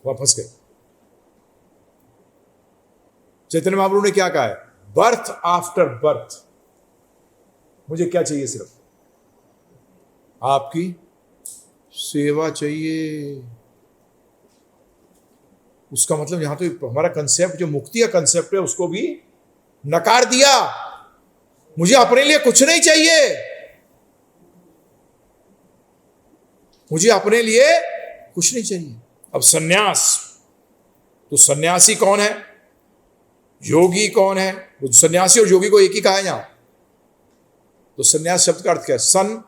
वापस गए। चैतन्य महाप्रभु ने क्या कहा है? Birth after birth. मुझे क्या चाहिए? सिर्फ आपकी सेवा चाहिए। उसका मतलब यहां तो हमारा कंसेप्ट, जो मुक्ति का कंसेप्ट है, उसको भी नकार दिया। मुझे अपने लिए कुछ नहीं चाहिए, मुझे अपने लिए कुछ नहीं चाहिए। अब सन्यास, तो सन्यासी कौन है, योगी कौन है? वो सन्यासी और योगी को एक ही कहा है यहां। तो सन्यास शब्द का अर्थ क्या है?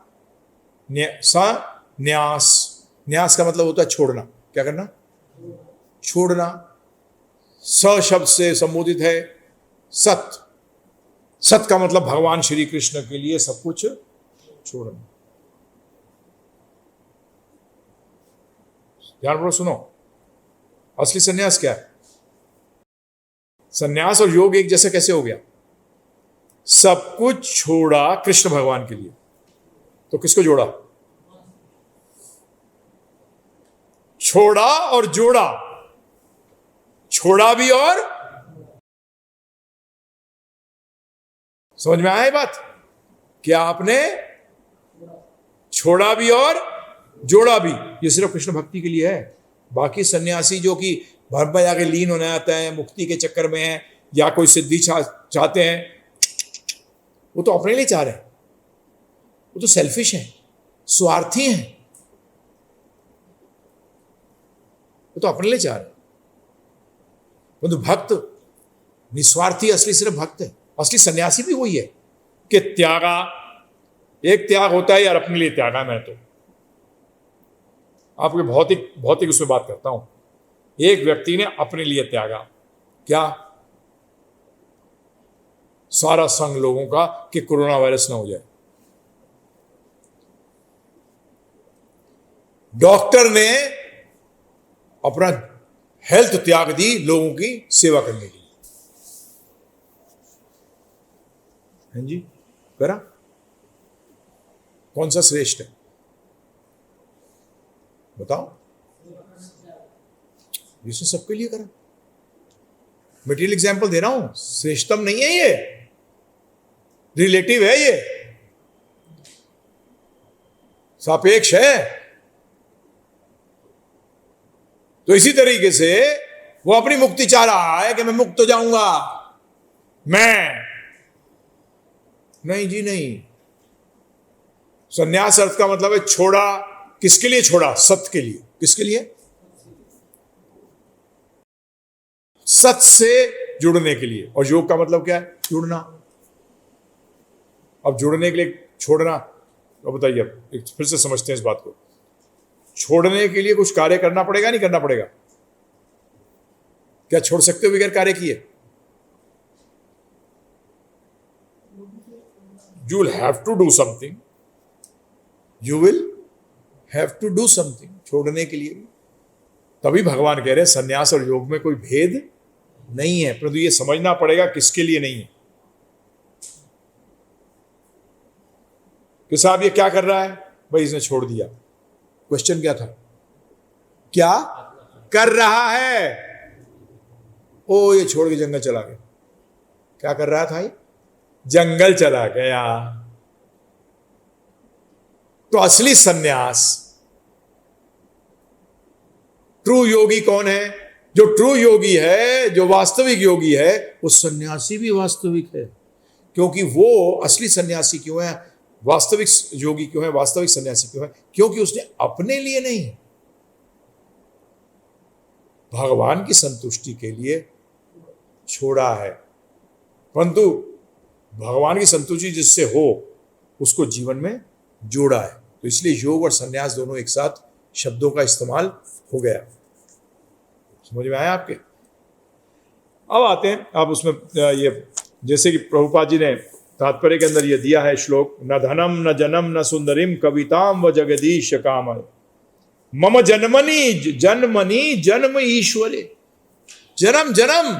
न्यास। न्यास का मतलब होता है छोड़ना। क्या करना? छोड़ना। स शब्द से संबोधित है सत। सत का मतलब भगवान श्री कृष्ण के लिए सब कुछ छोड़ना। ध्यानपूर्वक सुनो, असली सन्यास क्या है? सन्यास और योग एक जैसे कैसे हो गया? सब कुछ छोड़ा कृष्ण भगवान के लिए। तो किसको जोड़ा? छोड़ा और जोड़ा। छोड़ा भी और समझ में आया ये बात? क्या आपने छोड़ा भी और जोड़ा भी? ये सिर्फ कृष्ण भक्ति के लिए है। बाकी सन्यासी जो कि भर में जाके लीन होना आता है, मुक्ति के चक्कर में है, या कोई सिद्धि चाहते हैं, वो तो अपने लिए चाह रहे हैं। वो तो सेल्फिश हैं, स्वार्थी हैं। वो तो अपने लिए चाह रहे हैं। परंतु भक्त निस्वार्थी, असली सिर्फ भक्त है। असली सन्यासी भी वही है कि त्यागा, एक त्याग होता है यार अपने लिए त्यागा। मैं तो आपके भौतिक उसमें बात करता हूं। एक व्यक्ति ने अपने लिए त्यागा, क्या? सारा संग लोगों का कि कोरोना वायरस ना हो जाए। डॉक्टर ने अपना हेल्थ त्याग दी लोगों की सेवा करने के लिए। हैं जी, करा? कौन सा श्रेष्ठ है बताओ? यीशु सबके लिए करा। मटेरियल एग्जाम्पल दे रहा हूं, श्रेष्ठतम नहीं है ये, रिलेटिव है, ये सापेक्ष है। तो इसी तरीके से वो अपनी मुक्ति चाह रहा है कि मैं मुक्त हो जाऊंगा। मैं नहीं जी, नहीं। संन्यास अर्थ का मतलब है छोड़ा। किसके लिए छोड़ा? सत्य के लिए। किसके लिए? सत्य से जुड़ने के लिए। और योग का मतलब क्या है? जुड़ना। अब जुड़ने के लिए छोड़ना, अब बताइए, फिर से समझते हैं इस बात को। छोड़ने के लिए कुछ कार्य करना पड़ेगा, नहीं करना पड़ेगा? क्या छोड़ सकते हो बगैर कार्य किए? You will have to do something. You will have to do something. छोड़ने के लिए भी। तभी भगवान कह रहे हैं सन्यास और योग में कोई भेद नहीं है, परंतु ये समझना पड़ेगा किसके लिए नहीं है। कि साहब ये क्या कर रहा है, भाई इसने छोड़ दिया। क्वेश्चन क्या था, क्या कर रहा है? ओ ये छोड़ के जंगल चला गया। क्या कर रहा था ये? जंगल चला गया। तो असली सन्यास, ट्रू योगी कौन है? जो ट्रू योगी है, जो वास्तविक योगी है, वो सन्यासी भी वास्तविक है। क्योंकि वो असली सन्यासी क्यों है, वास्तविक योगी क्यों है, वास्तविक सन्यासी क्यों है? क्योंकि उसने अपने लिए नहीं, भगवान की संतुष्टि के लिए छोड़ा है। परंतु भगवान की संतुष्टि जिससे हो, उसको जीवन में जोड़ा है। तो इसलिए योग और सन्यास दोनों एक साथ शब्दों का इस्तेमाल हो गया। समझ में आया आपके? अब आते हैं आप उसमें, ये जैसे कि प्रभुपाद जी ने तात्पर्य के अंदर ये दिया है श्लोक, न धनम न जनम न सुंदरिम कविताम व जगदीश काम मम जन्मनि जन्मनि जन्म ईश्वरे। जन्म जन्म,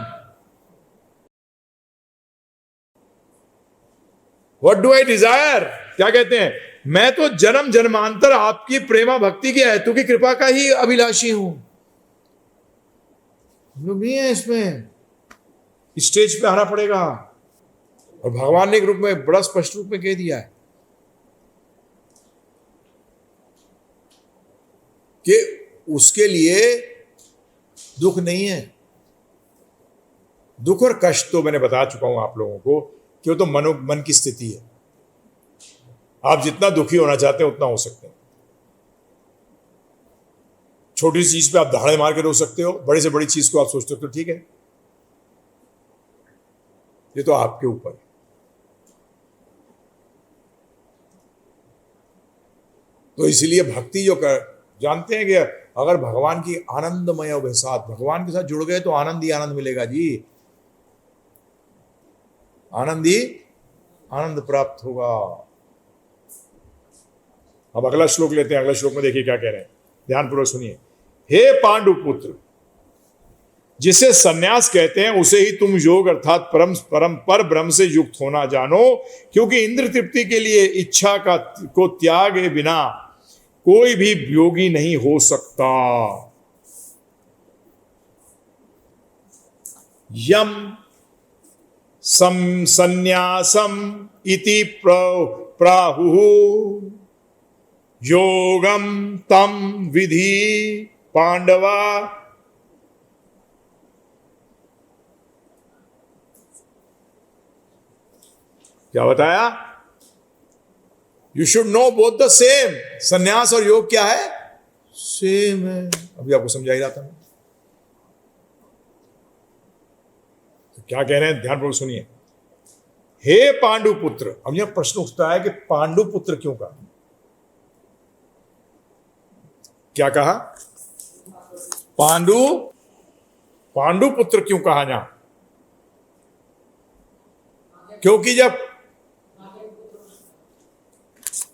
व्हाट डू आई डिजायर? क्या कहते हैं, मैं तो जन्म जन्मांतर आपकी प्रेमा भक्ति की हेतु की कृपा का ही अभिलाषी हूं। नहीं है इसमें, स्टेज पे आना पड़ेगा। और भगवान ने एक रूप में बड़ा स्पष्ट रूप में कह दिया है कि उसके लिए दुख नहीं है। दुख और कष्ट तो मैंने बता चुका हूं आप लोगों को कि वो तो मन की स्थिति है। आप जितना दुखी होना चाहते हैं उतना हो सकते हैं। छोटी सी चीज पे आप दहाड़े मार के रो सकते हो, बड़े से बड़ी चीज को आप सोचते हो तो ठीक है, ये तो आपके ऊपर है। तो इसलिए भक्ति जो जानते हैं कि अगर भगवान की आनंदमय के साथ, भगवान के साथ जुड़ गए तो आनंद ही आनंद मिलेगा जी। आनंद ही आनंद प्राप्त होगा। अब अगला श्लोक लेते हैं। अगला श्लोक में देखिए क्या कह रहे हैं, ध्यानपूर्वक सुनिए। हे पांडु पुत्र, जिसे सन्यास कहते हैं उसे ही तुम योग अर्थात परम परम पर ब्रह्म से युक्त होना जानो, क्योंकि इंद्र तृप्ति के लिए इच्छा को त्यागे बिना कोई भी योगी नहीं हो सकता। यम संन्यासम इति प्राहुः योगम तम विधि पांडवा। क्या बताया? You should know both the same. संन्यास और योग क्या है? सेम है। अभी आपको समझा ही रहा था। तो क्या कह रहे हैं, ध्यानपूर्वक सुनिए। हे पांडु पुत्र। अब यह प्रश्न उठता है कि पांडु पुत्र क्यों कहा? क्या कहा? पांडु पुत्र क्यों कहा ना? क्योंकि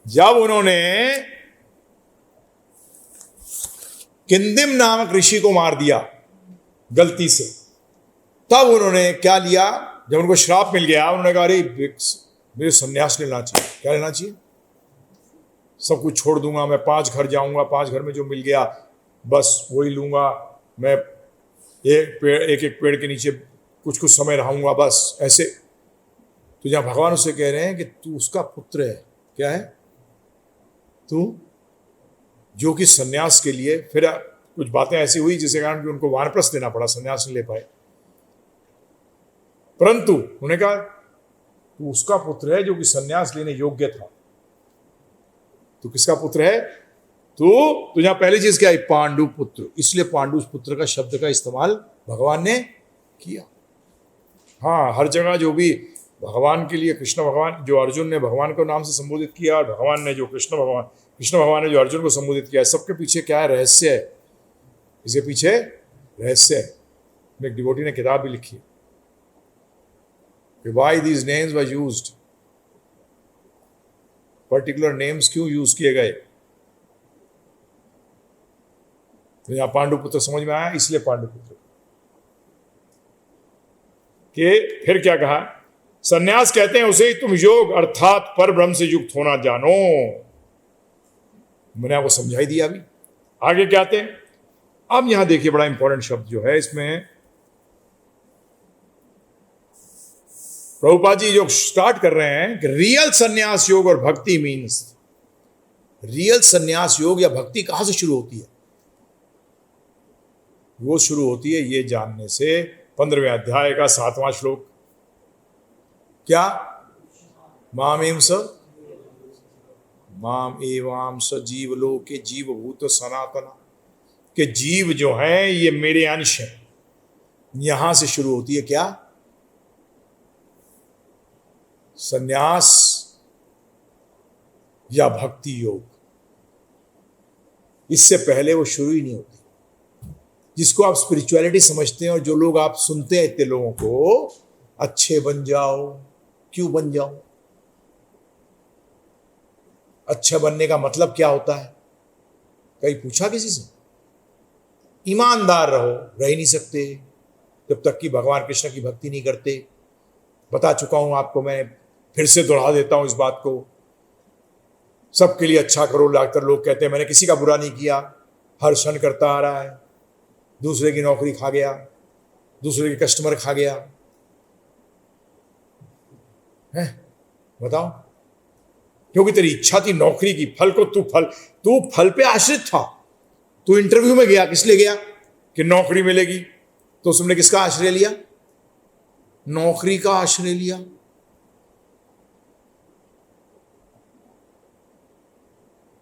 जब उन्होंने किंदिम नामक ऋषि को मार दिया गलती से, तब उन्होंने क्या लिया? जब उनको श्राप मिल गया, उन्होंने कहा अरे मेरे संन्यास लेना चाहिए। क्या लेना चाहिए? सब कुछ छोड़ दूंगा, मैं 5 घर जाऊंगा, 5 घर में जो मिल गया बस वही लूंगा, मैं एक पेड़ के नीचे कुछ कुछ समय रहूंगा, बस ऐसे। तो जहां भगवान उससे कह रहे हैं कि तू उसका पुत्र है। क्या है? तू जो कि सन्यास के लिए, फिर कुछ बातें ऐसी हुई जिसके कारण कि उनको वानप्रस्थ देना पड़ा, सन्यास नहीं ले पाए। परंतु उन्होंने कहा तू उसका पुत्र है जो कि सन्यास लेने योग्य था। तू किसका पुत्र है? तो यहां पहली चीज क्या है? पांडु पुत्र। इसलिए पांडु पुत्र का शब्द का इस्तेमाल भगवान ने किया। हाँ, हर जगह जो भी भगवान के लिए, कृष्ण भगवान जो अर्जुन ने भगवान को नाम से संबोधित किया, और भगवान ने जो कृष्ण भगवान ने जो अर्जुन को संबोधित किया, सबके पीछे क्या है? रहस्य है। इसके पीछे रहस्य है। एक डिवोटी ने किताब भी लिखी, why these names were used, particular names क्यों यूज किए गए। तो यहां पांडुपुत्र समझ में आया, इसलिए पांडुपुत्र के। फिर क्या कहा? सन्यास कहते हैं उसे तुम योग अर्थात पर ब्रह्म से युक्त होना जानो। मैंने आपको समझाई दिया। अभी आगे क्या आते हैं। अब यहां देखिए बड़ा इंपॉर्टेंट शब्द जो है इसमें, प्रभुपाद जी जो स्टार्ट कर रहे हैं कि रियल सन्यास योग और भक्ति मीन्स, रियल सन्यास योग या भक्ति कहां से शुरू होती है? वो शुरू होती है ये जानने से, 15वें अध्याय का 7वां श्लोक, क्या? माम एवांस जीव लोके जीव भूत सनातन, के जीव जो हैं ये मेरे अंश हैं। यहां से शुरू होती है क्या? सन्यास या भक्ति योग। इससे पहले वो शुरू ही नहीं होती। जिसको आप स्पिरिचुअलिटी समझते हैं और जो लोग आप सुनते हैं इतने लोगों को, अच्छे बन जाओ, क्यों बन जाओ? अच्छा बनने का मतलब क्या होता है? कहीं पूछा किसी से? ईमानदार रहो, रह ही नहीं सकते जब तक कि भगवान कृष्ण की भक्ति नहीं करते। बता चुका हूं आपको, मैं फिर से दोहरा देता हूं इस बात को। सबके लिए अच्छा करो, डॉक्टर लोग कहते हैं मैंने किसी का बुरा नहीं किया, हर क्षण करता आ रहा है, दूसरे की नौकरी खा गया, दूसरे के कस्टमर खा गया है। बताओ, क्योंकि तेरी इच्छा थी नौकरी की, फल को तू फल पे आश्रित था। तू इंटरव्यू में गया, किस लिए गया? कि नौकरी मिलेगी। तो तुमने किसका आश्रय लिया? नौकरी का आश्रय लिया।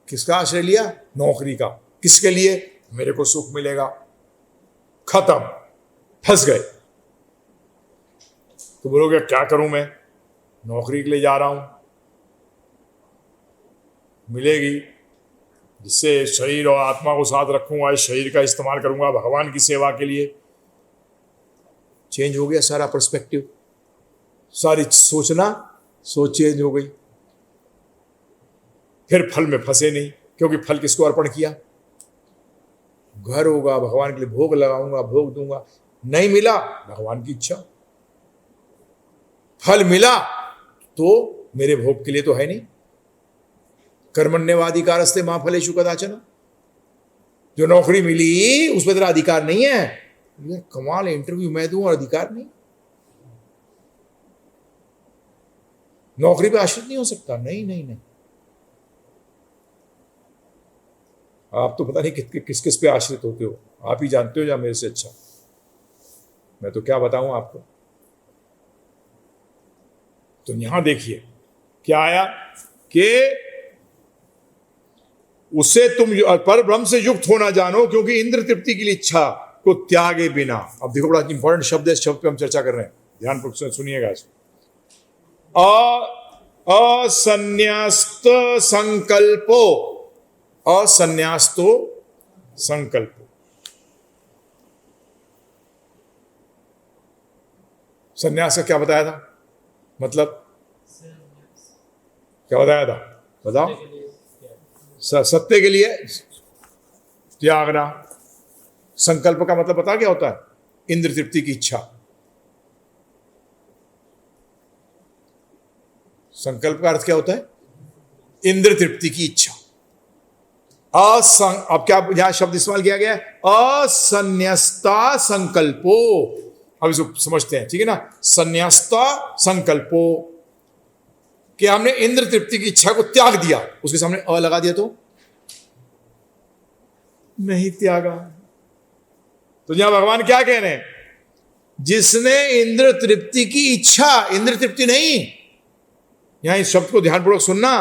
किसका आश्रय लिया? नौकरी का। किसके लिए? मेरे को सुख मिलेगा। खत्म, फंस गए। तो बोलोगे क्या करूं मैं? नौकरी के लिए जा रहा हूं, मिलेगी, जिससे शरीर और आत्मा को साथ रखूंगा, इस शरीर का इस्तेमाल करूंगा भगवान की सेवा के लिए। चेंज हो गया सारा पर्सपेक्टिव, सारी सोच चेंज हो गई। फिर फल में फंसे नहीं, क्योंकि फल किसको अर्पण किया? घर होगा, भगवान के लिए भोग लगाऊंगा, भोग दूंगा। नहीं मिला, भगवान की इच्छा। फल मिला तो मेरे भोग के लिए तो है नहीं। कर्मण्यवाधिकारस्ते मां फलेषु कदाचन। जो नौकरी मिली उसमें तेरा अधिकार नहीं है। यार कमाल है, इंटरव्यू मैं दूं और अधिकार नहीं। नौकरी पे आश्रित नहीं हो सकता। नहीं, आप तो पता नहीं किस किस पे आश्रित होते हो, आप ही जानते हो या मेरे से अच्छा। मैं तो क्या बताऊं आपको। तो यहां देखिए क्या आया कि उसे तुम पर ब्रह्म से युक्त होना जानो, क्योंकि इंद्र तृप्ति के लिए इच्छा को त्यागे बिना। अब देखो बड़ा इंपॉर्टेंट शब्द है, इस शब्द पे हम चर्चा कर रहे हैं, ध्यान सुनिएगा। असन्न्यस्त संकल्पो, असन्न्यास्तो संकल्पो। सन्यास का क्या बताया था? मतलब क्या बताया था? बताओ। सत्य के लिए त्यागना। संकल्प का मतलब पता क्या होता है? इंद्र तृप्ति की इच्छा। संकल्प का अर्थ क्या होता है? इंद्र तृप्ति की इच्छा। अब क्या यहां शब्द इस्तेमाल किया गया है? असन्न्यस्ता संकल्पो। अब इसको समझते हैं, ठीक है ना? संन्यस्ता संकल्पो, कि हमने इंद्र तृप्ति की इच्छा को त्याग दिया। उसके सामने अ लगा दिया तो नहीं त्यागा। तो यहां भगवान क्या कह रहे हैं? जिसने इंद्र तृप्ति की इच्छा, इंद्र तृप्ति नहीं, यहां इस शब्द को ध्यानपूर्वक सुनना।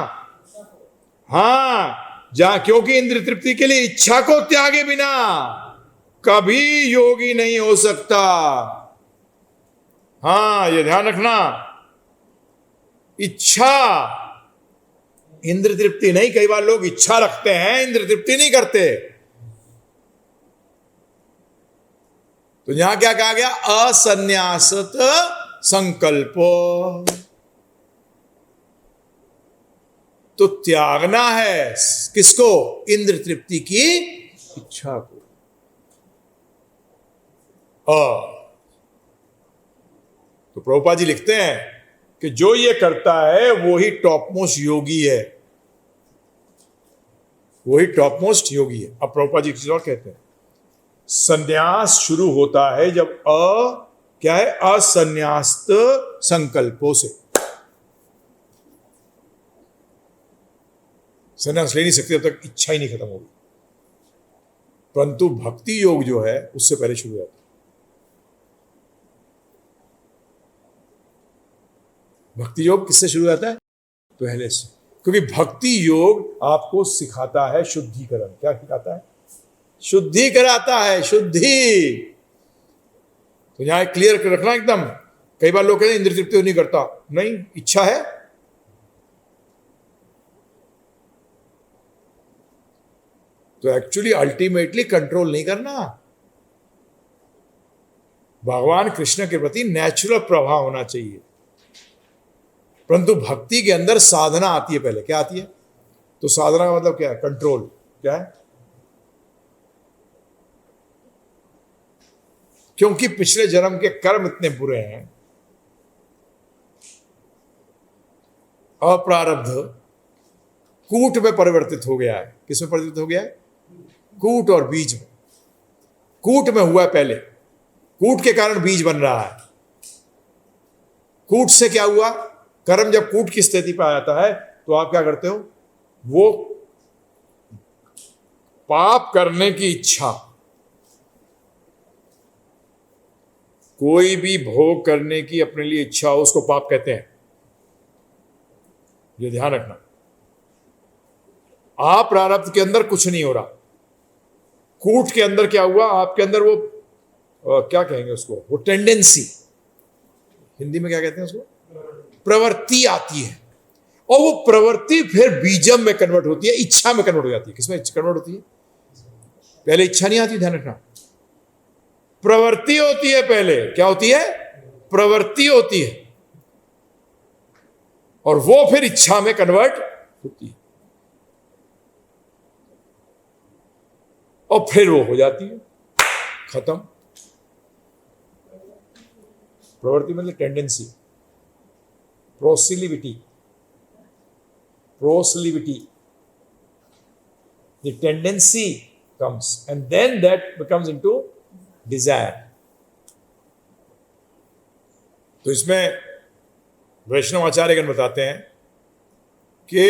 हां, जहां, क्योंकि इंद्र तृप्ति के लिए इच्छा को त्यागे बिना कभी योगी नहीं हो सकता। हां, यह ध्यान रखना। इच्छा, इंद्र तृप्ति नहीं। कई बार लोग इच्छा रखते हैं, इंद्र तृप्ति नहीं करते। तो यहां क्या कहा गया? असन्न्यासत संकल्प। तो त्यागना है किसको? इंद्र तृप्ति की इच्छा को। तो प्रभुपाद जी लिखते हैं कि जो ये करता है वो ही टॉप मोस्ट योगी है, वही टॉप मोस्ट योगी है। अब प्रभुपाद जी किसी और कहते हैं, संन्यास शुरू होता है जब क्या है, असन्यास्त संकल्पों से। संन्यास ले नहीं सकते जब तक इच्छा ही नहीं खत्म होगी, परंतु भक्ति योग जो है उससे पहले शुरू होता है। भक्ति योग किससे शुरू होता है? पहले से, क्योंकि भक्ति योग आपको सिखाता है शुद्धिकरण। क्या सिखाता है? शुद्धि कराता है, शुद्धि। तो यहां क्लियर रखना एकदम। कई बार लोग कहते हैं इंद्रिय तृप्ति नहीं करता, नहीं, इच्छा है। तो एक्चुअली अल्टीमेटली कंट्रोल नहीं करना, भगवान कृष्ण के प्रति नेचुरल प्रभाव होना चाहिए। परंतु भक्ति के अंदर साधना आती है पहले। क्या आती है? तो साधना का मतलब क्या है? कंट्रोल। क्या है? क्योंकि पिछले जन्म के कर्म इतने बुरे हैं, अप्रारब्ध कूट में परिवर्तित हो गया है। किसमें परिवर्तित हो गया है? कूट और बीज में। कूट में हुआ पहले, कूट के कारण बीज बन रहा है। कूट से क्या हुआ? कर्म जब कूट की स्थिति पर आ जाता है तो आप क्या करते हो? वो पाप करने की इच्छा, कोई भी भोग करने की अपने लिए इच्छा हो उसको पाप कहते हैं। ये ध्यान रखना। आप प्रारब्ध के अंदर कुछ नहीं हो रहा, कूट के अंदर क्या हुआ? आपके अंदर वो क्या कहेंगे उसको, वो टेंडेंसी, हिंदी में क्या कहते हैं उसको, प्रवृत्ति आती है। और वो प्रवृत्ति फिर बीजम में कन्वर्ट होती है, इच्छा में कन्वर्ट हो जाती है। किसमें कन्वर्ट होती है? पहले इच्छा नहीं आती, ध्यान रखना, प्रवृत्ति होती है पहले। क्या होती है? प्रवृत्ति होती है, और वो फिर इच्छा में कन्वर्ट होती है, और फिर वो हो जाती है खत्म। प्रवृत्ति मतलब tendency, प्रोसिलिविटी, the tendency comes and then that becomes into desire। तो इसमें वैष्णव आचार्यगण बताते हैं कि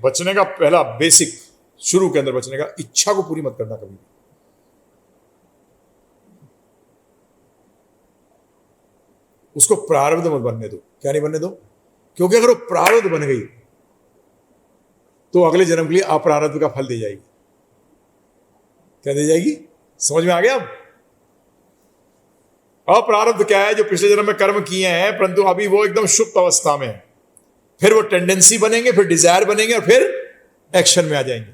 बचने का पहला बेसिक, शुरू के अंदर बचने का, इच्छा को पूरी मत करना कभी भी। उसको प्रारब्ध मत बनने दो। क्या नहीं बनने दो? क्योंकि अगर वो प्रारब्ध बन गई तो अगले जन्म के लिए अप्रारब्ध का फल दे जाएगी। क्या दे जाएगी? समझ में आ गया? अब अप्रारब्ध क्या है? जो पिछले जन्म में कर्म किए हैं परंतु अभी वो एकदम सुप्त अवस्था में है, फिर वो टेंडेंसी बनेंगे, फिर डिजायर बनेंगे, और फिर एक्शन में आ जाएंगे।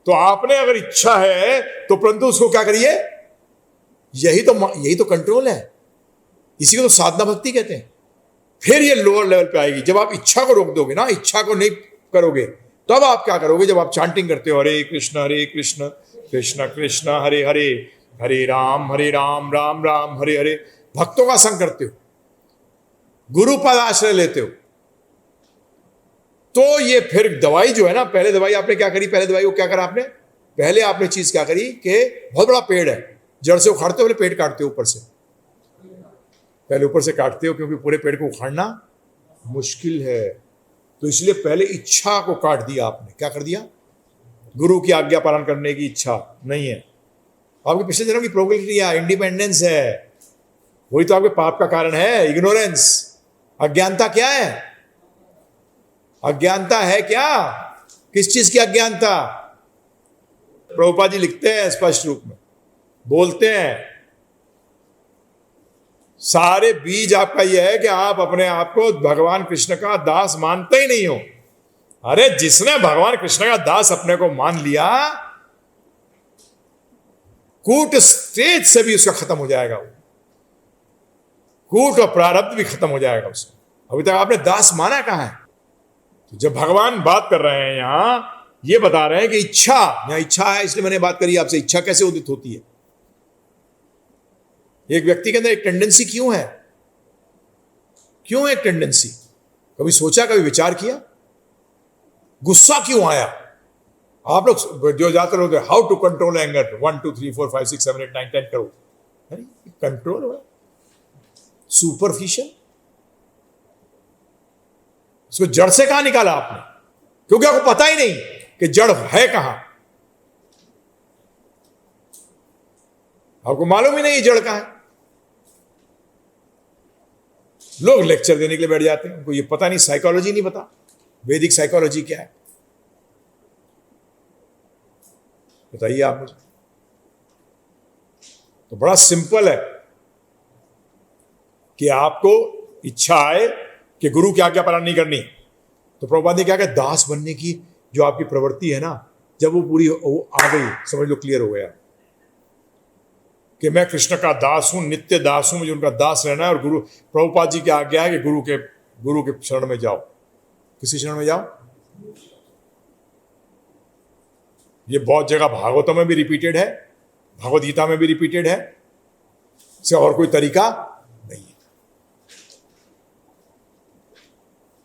तो आपने अगर इच्छा है तो परंतु उसको क्या करिए? यही तो कंट्रोल है। इसी को तो साधना भक्ति कहते हैं। फिर ये लोअर लेवल पे आएगी जब आप इच्छा को रोक दोगे ना, इच्छा को नहीं करोगे। तब आप क्या करोगे? जब आप चांटिंग करते हो हरे कृष्ण कृष्ण कृष्ण हरे हरे, हरे राम राम राम हरे हरे, भक्तों का संग करते हो, गुरु पद आश्रय लेते हो, तो ये फिर दवाई जो है ना, पहले दवाई आपने क्या करी? पहले दवाई को क्या करा आपने? पहले आपने चीज क्या करी कि बहुत बड़ा पेड़ है, जड़ से उखाड़ते हो, पहले पेड़ काटते हो ऊपर से। पहले ऊपर से काटते हो क्योंकि पूरे पेड़ को उखाड़ना मुश्किल है, तो इसलिए पहले इच्छा को काट दिया आपने। क्या कर दिया? गुरु की आज्ञा पालन करने की इच्छा नहीं है। आपके पिछले जन्म की प्रोग्रेसिटी है, इंडिपेंडेंस है, वही तो आपके पाप का कारण है। इग्नोरेंस, अज्ञानता क्या है? अज्ञानता है क्या? किस चीज की अज्ञानता? प्रभुपाद जी लिखते हैं स्पष्ट रूप में, बोलते हैं सारे बीज आपका यह है कि आप अपने आप को भगवान कृष्ण का दास मानते ही नहीं हो। अरे जिसने भगवान कृष्ण का दास अपने को मान लिया, कूट स्टेज से भी उसका खत्म हो जाएगा, वो कूट और प्रारब्ध भी खत्म हो जाएगा उसका। अभी तक आपने दास माना कहां है? तो जब भगवान बात कर रहे हैं यहां, ये बता रहे हैं कि इच्छा, यहां इच्छा है इसलिए मैंने बात करी आपसे, इच्छा कैसे उदित होती है? एक व्यक्ति के अंदर एक टेंडेंसी क्यों है? क्यों एक टेंडेंसी? कभी सोचा, कभी विचार किया? गुस्सा क्यों आया? आप लोग जो जाते होते हाउ टू कंट्रोल एंगर, 1 2 3 4 5 6 7 8 9 10 करो। अरे कंट्रोल हो, सुपरफिशियल। उसको जड़ से कहां निकाला आपने? क्योंकि आपको पता ही नहीं कि जड़ है कहां। आपको मालूम ही नहीं जड़ कहां है। लोग लेक्चर देने के लिए बैठ जाते हैं, उनको ये पता नहीं, साइकोलॉजी नहीं पता, वैदिक साइकोलॉजी क्या है। बताइए आप मुझे। तो बड़ा सिंपल है कि आपको इच्छा आए कि गुरु की आज्ञा पालन नहीं करनी, तो प्रभुपाद ने क्या कहा, दास बनने की जो आपकी प्रवृत्ति है ना, जब वो पूरी आ गई, समझ लो क्लियर हो गया कि मैं कृष्ण का दास हूं, नित्य दास हूं, मुझे उनका दास रहना है। और गुरु, प्रभुपाद जी की आज्ञा है कि गुरु के शरण में जाओ। किसी शरण में जाओ? ये बहुत जगह भागवतों में भी रिपीटेड है, भगवद गीता में भी रिपीटेड है, इससे और कोई तरीका नहीं है।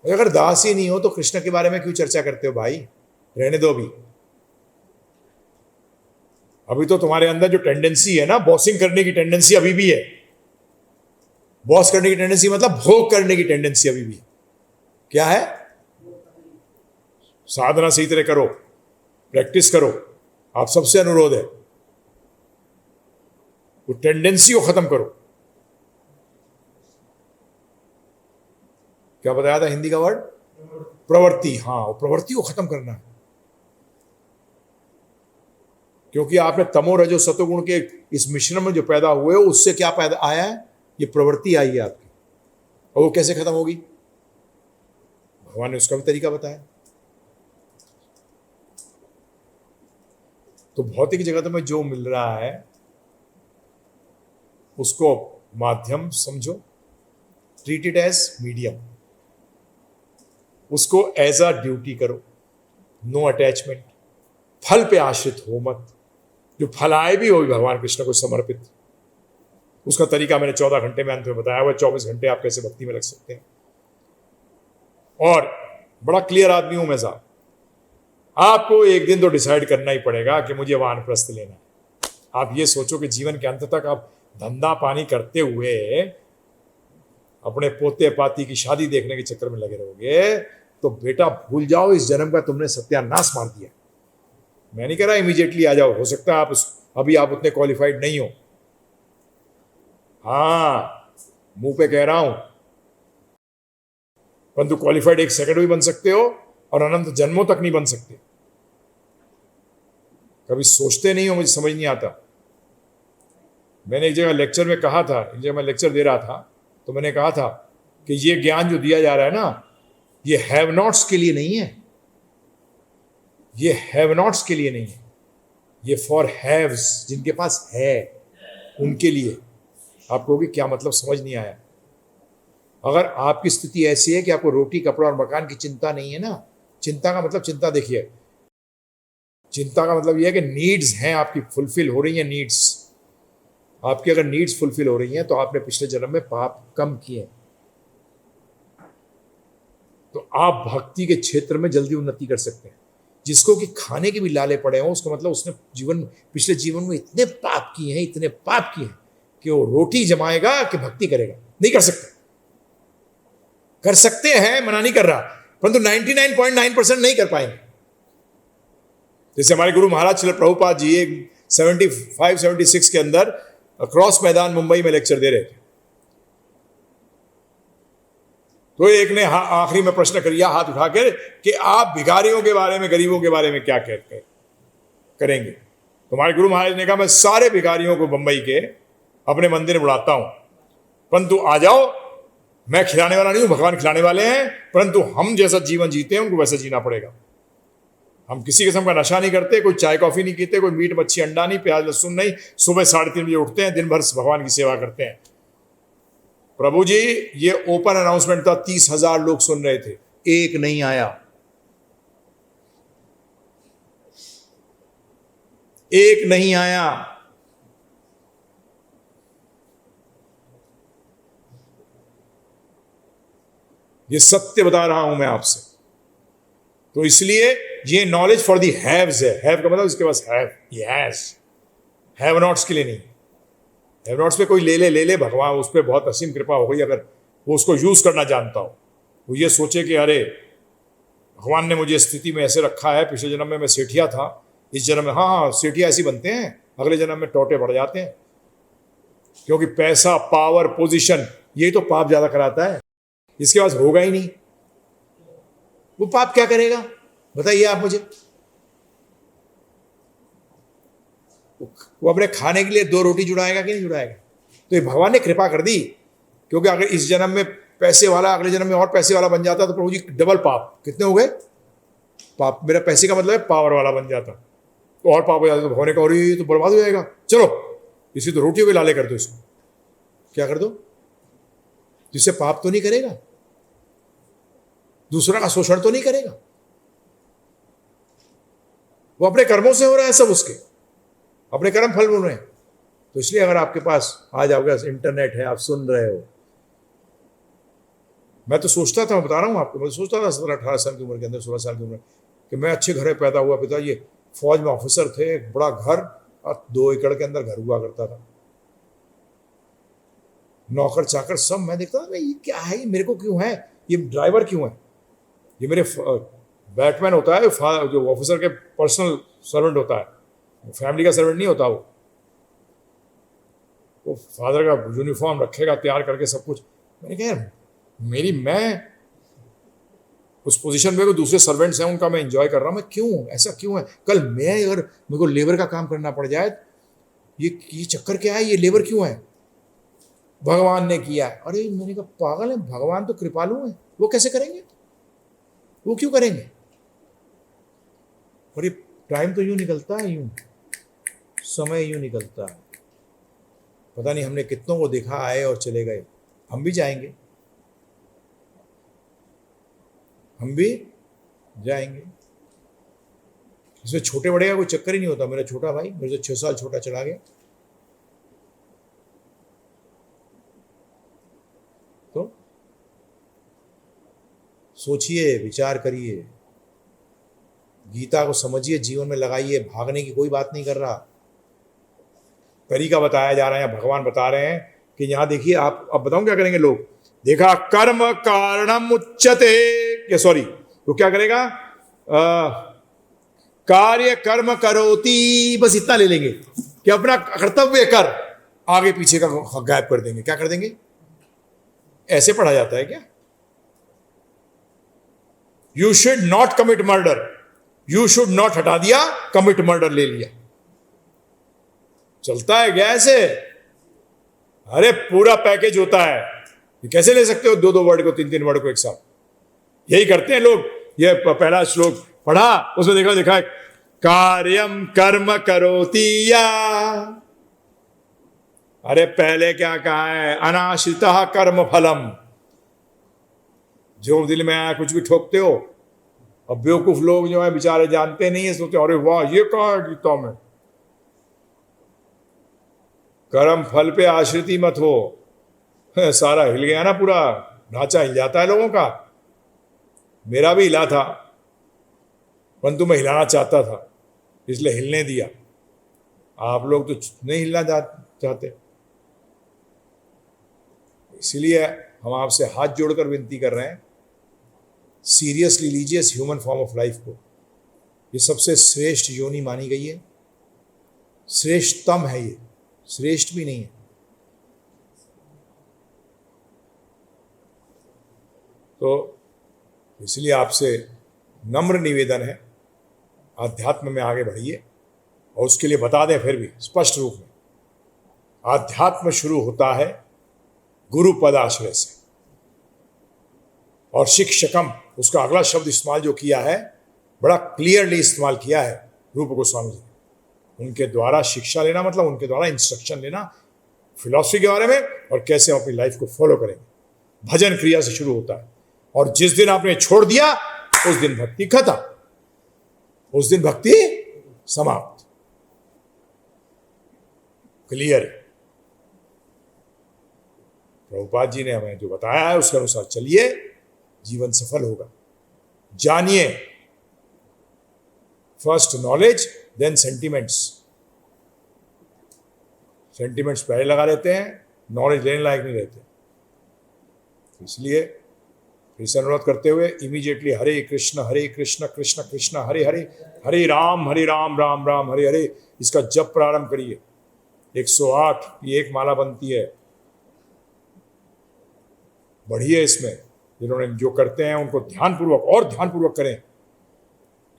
अगर दास ही नहीं हो तो कृष्ण के बारे में क्यों चर्चा करते हो भाई? रहने दो। अभी तो तुम्हारे अंदर जो टेंडेंसी है ना, बॉसिंग करने की टेंडेंसी अभी भी है। बॉस करने की टेंडेंसी मतलब भोग करने की टेंडेंसी अभी भी है। क्या है? साधना सही तरह करो, प्रैक्टिस करो, आप सबसे अनुरोध है, वो टेंडेंसी को खत्म करो। क्या बताया था हिंदी का वर्ड? प्रवृत्ति। हाँ, वो प्रवृत्ति को खत्म करना है, क्योंकि आपने तमो रजो सतोगुण के इस मिश्रण में जो पैदा हुए, उससे क्या पैदा आया है? ये प्रवृत्ति आई है आपकी। और वो कैसे खत्म होगी? भगवान ने उसका भी तरीका बताया। तो भौतिक जगत में जो मिल रहा है उसको माध्यम समझो, ट्रीट इट एज मीडियम, उसको एज अ ड्यूटी करो, नो अटैचमेंट, फल पे आश्रित हो मत। जो फल आए भी हो भगवान कृष्ण को समर्पित। उसका तरीका मैंने 14 घंटे में अंत में बताया हुआ। 24 घंटे आप कैसे भक्ति में लग सकते हैं। और बड़ा क्लियर आदमी हूं मैं साहब, आपको एक दिन तो डिसाइड करना ही पड़ेगा कि मुझे वानप्रस्थ लेना है। आप ये सोचो कि जीवन के अंत तक आप धंधा पानी करते हुए अपने पोते पाती की शादी देखने के चक्कर में लगे रहोगे, तो बेटा भूल जाओ, इस जन्म का तुमने सत्यानाश मार दिया। मैं नहीं कह रहा इमीडिएटली आ जाओ, हो सकता है अभी आप उतने क्वालिफाइड नहीं हो। हाँ, मुंह पे कह रहा हूं, परंतु क्वालिफाइड एक सेकंड भी बन सकते हो और अनंत जन्मों तक नहीं बन सकते। कभी सोचते नहीं हो, मुझे समझ नहीं आता। मैंने एक जगह लेक्चर में कहा था, एक जगह मैं लेक्चर दे रहा था, तो मैंने कहा था कि ये ज्ञान जो दिया जा रहा है ना, ये हैव नॉट्स के लिए नहीं है, ये हैव नॉट्स के लिए नहीं है, ये फॉर हैव्स, जिनके पास है उनके लिए। आप कहोगे क्या मतलब, समझ नहीं आया। अगर आपकी स्थिति ऐसी है कि आपको रोटी कपड़ा और मकान की चिंता नहीं है ना, चिंता का मतलब, चिंता देखिए, चिंता का मतलब यह है कि नीड्स हैं आपकी, फुलफिल हो रही हैं नीड्स आपकी। अगर नीड्स फुलफिल हो रही हैं तो आपने पिछले जन्म में पाप कम किए, तो आप भक्ति के क्षेत्र में जल्दी उन्नति कर सकते हैं। जिसको कि खाने के भी लाले पड़े हों, उसका मतलब उसने पिछले जीवन में इतने पाप किए हैं, इतने पाप किए हैं कि वो रोटी जमाएगा कि भक्ति करेगा? नहीं कर सकता। कर सकते हैं, मना नहीं कर रहा, परंतु 99.9% नहीं कर पाएंगे। जैसे हमारे गुरु महाराज श्रील प्रभुपाद जी 75-76 के अंदर क्रॉस मैदान मुंबई में लेक्चर दे रहे थे, तो एक ने आखिरी में प्रश्न किया हाथ उठा कर कि आप भिखारियों के बारे में, गरीबों के बारे में क्या करेंगे? तो हमारे गुरु महाराज ने कहा, मैं सारे भिखारियों को मुंबई के अपने मंदिर में बुलाता हूं, परंतु आ जाओ, मैं खिलाने वाला नहीं हूं, भगवान खिलाने वाले हैं, परंतु हम जैसा जीवन जीते हैं उनको वैसा जीना पड़ेगा। हम किसी किस्म का नशा नहीं करते, कोई चाय कॉफी नहीं पीते, कोई मीट मच्छी अंडा नहीं, प्याज लहसुन नहीं, सुबह 3:30 बजे उठते हैं, दिन भर भगवान की सेवा करते हैं। प्रभु जी, ये ओपन अनाउंसमेंट था, 30,000 लोग सुन रहे थे, एक नहीं आया, एक नहीं आया। ये सत्य बता रहा हूं मैं आपसे। तो इसलिए ये नॉलेज फॉर दी हैव्स है। हैव का मतलब इसके पास हैव, हैव नॉट्स के लिए नहीं। हैव नॉट्स पे कोई ले ले, भगवान उस पर बहुत असीम कृपा हो गई अगर वो उसको यूज करना जानता हो। वो ये सोचे कि अरे भगवान ने मुझे स्थिति में ऐसे रखा है, पिछले जन्म में मैं सेठिया था, इस जन्म में हाँ सेठिया ऐसी बनते हैं, अगले जन्म में टोटे पड़ जाते हैं। क्योंकि पैसा, पावर, पोजीशन, यही तो पाप ज्यादा कराता है। इसके पास होगा ही नहीं, वो पाप क्या करेगा बताइए आप मुझे। वो अपने खाने के लिए 2 रोटी जुड़ाएगा कि नहीं जुड़ाएगा? तो ये भगवान ने कृपा कर दी, क्योंकि अगर इस जन्म में पैसे वाला अगले जन्म में और पैसे वाला बन जाता तो प्रभु जी डबल पाप। कितने हो गए पाप? मेरा पैसे का मतलब है पावर वाला बन जाता तो और पाप हो जाता। तो भगवान ने कहा अरे ये तो बर्बाद हो जाएगा, चलो इसी तो रोटियों के लाले कर दो, इसको क्या कर दो, जिससे पाप तो नहीं करेगा, दूसरा का शोषण तो नहीं करेगा, वो अपने कर्मों से हो रहा है सब, उसके अपने कर्म फल बन रहे हैं। तो इसलिए अगर आपके पास आज आपके पास इंटरनेट है, आप सुन रहे हो, मैं तो सोचता था, मैं बता रहा हूँ आपको, मैं सोचता था 17-18 साल की उम्र के अंदर, 16 साल की उम्र कि मैं अच्छे घर में पैदा हुआ, पिता ये फौज में ऑफिसर थे, एक बड़ा घर और 2 एकड़ के अंदर घर हुआ करता था, नौकर चाकर सब। मैं देखता था ये क्या है, ये मेरे को क्यों है, ये ड्राइवर क्यों है, ये मेरे बैटमैन होता है जो ऑफिसर के पर्सनल सर्वेंट होता है, फैमिली का सर्वेंट नहीं होता वो फादर का यूनिफॉर्म रखेगा तैयार करके सब कुछ। मैंने कहा यार मैं उस पोजीशन में, दूसरे सर्वेंट्स हैं उनका मैं एंजॉय कर रहा हूँ, मैं क्यों ऐसा क्यों है? कल मैं अगर मेरे को लेबर का काम करना पड़ जाए, ये चक्कर क्या है, ये लेबर क्यों है? भगवान ने किया। अरे मैंने कहा पागल है, भगवान तो कृपालु है, वो कैसे करेंगे, वो क्यों करेंगे? और ये टाइम तो यूं निकलता है, यूं समय यूं निकलता है, पता नहीं हमने कितनों को देखा आए और चले गए, हम भी जाएंगे, हम भी जाएंगे। इसमें छोटे बड़े का कोई चक्कर ही नहीं होता। मेरा छोटा भाई मेरे से 6 साल छोटा चला गया, तो सोचिए, विचार करिए, गीता को समझिए, जीवन में लगाइए। भागने की कोई बात नहीं कर रहा, तरीका बताया जा रहा है, भगवान बता रहे हैं कि यहां देखिए। आप अब बताऊं क्या करेंगे लोग? देखा कर्म कारणम उच्यते, क्या सॉरी तो क्या करेगा, कार्य कर्म करोति, बस इतना ले लेंगे कि अपना कर्तव्य कर, आगे पीछे का गायब कर देंगे। क्या कर देंगे? ऐसे पढ़ा जाता है क्या? You should not commit murder, you should not हटा दिया, कमिट मर्डर ले लिया। चलता है क्या ऐसे? अरे पूरा पैकेज होता है, ये कैसे ले सकते हो 2-2 वर्ड को, 3-3 वर्ड को एक साथ? यही करते हैं लोग। ये पहला श्लोक पढ़ा, उसमें देखा कार्यम कर्म करोति या, अरे पहले क्या कहा है, अनाश्रितः कर्म फलम। जो दिल में आया कुछ भी ठोकते हो। अब बेवकूफ लोग जो है बेचारे जानते नहीं है, सोचते अरे वाह ये कहा है गीता में, कर्म फल पे आश्रित मत हो। सारा हिल गया ना, पूरा ढांचा हिल जाता है लोगों का। मेरा भी हिला था, परंतु मैं हिलाना चाहता था इसलिए हिलने दिया। आप लोग तो नहीं हिलना चाहते, इसलिए हम आपसे हाथ जोड़कर विनती कर रहे हैं, सीरियसली लीजिए इस ह्यूमन फॉर्म ऑफ लाइफ को। ये सबसे श्रेष्ठ योनि मानी गई है, श्रेष्ठतम है, ये श्रेष्ठ भी नहीं है। तो इसलिए आपसे नम्र निवेदन है, आध्यात्म में आगे बढ़िए। और उसके लिए बता दें फिर भी स्पष्ट रूप में, आध्यात्म शुरू होता है गुरु पदाश्रय से। और शिक्षकम, उसका अगला शब्द इस्तेमाल जो किया है, बड़ा क्लियरली इस्तेमाल किया है रूप गोस्वामी जी ने। उनके द्वारा शिक्षा लेना मतलब उनके द्वारा इंस्ट्रक्शन लेना फिलॉसफी के बारे में, और कैसे हम अपनी लाइफ को फॉलो करेंगे। भजन क्रिया से शुरू होता है, और जिस दिन आपने छोड़ दिया उस दिन भक्ति खत्म, उस दिन भक्ति समाप्त। क्लियर है? प्रभुपाद जी ने हमें जो बताया है उसके अनुसार चलिए, जीवन सफल होगा। जानिए, first knowledge then sentiments. Sentiments पहले लगा लेते हैं, नॉलेज लेने लायक नहीं रहते। तो इसलिए फिर से अनुरोध करते हुए इमीडिएटली हरे कृष्ण कृष्ण कृष्ण हरे हरे, हरे राम राम राम हरे हरे, इसका जप प्रारंभ करिए। 108 की एक माला बनती है, बढ़िए इसमें। जिन्होंने जो करते हैं उनको ध्यानपूर्वक और ध्यानपूर्वक करें,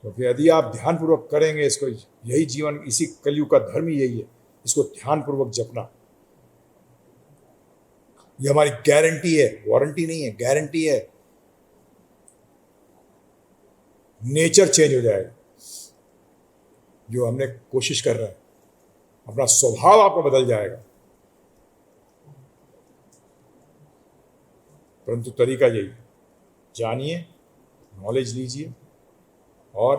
क्योंकि यदि आप ध्यानपूर्वक करेंगे इसको, यही जीवन, इसी कलयुग का धर्म ही यही है, इसको ध्यानपूर्वक जपना। ये हमारी गारंटी है, वारंटी नहीं है, गारंटी है। नेचर चेंज हो जाएगा। जो हमने कोशिश कर रहे हैं, अपना स्वभाव आपका बदल जाएगा। परंतु तरीका यही है, जानिए, नॉलेज लीजिए और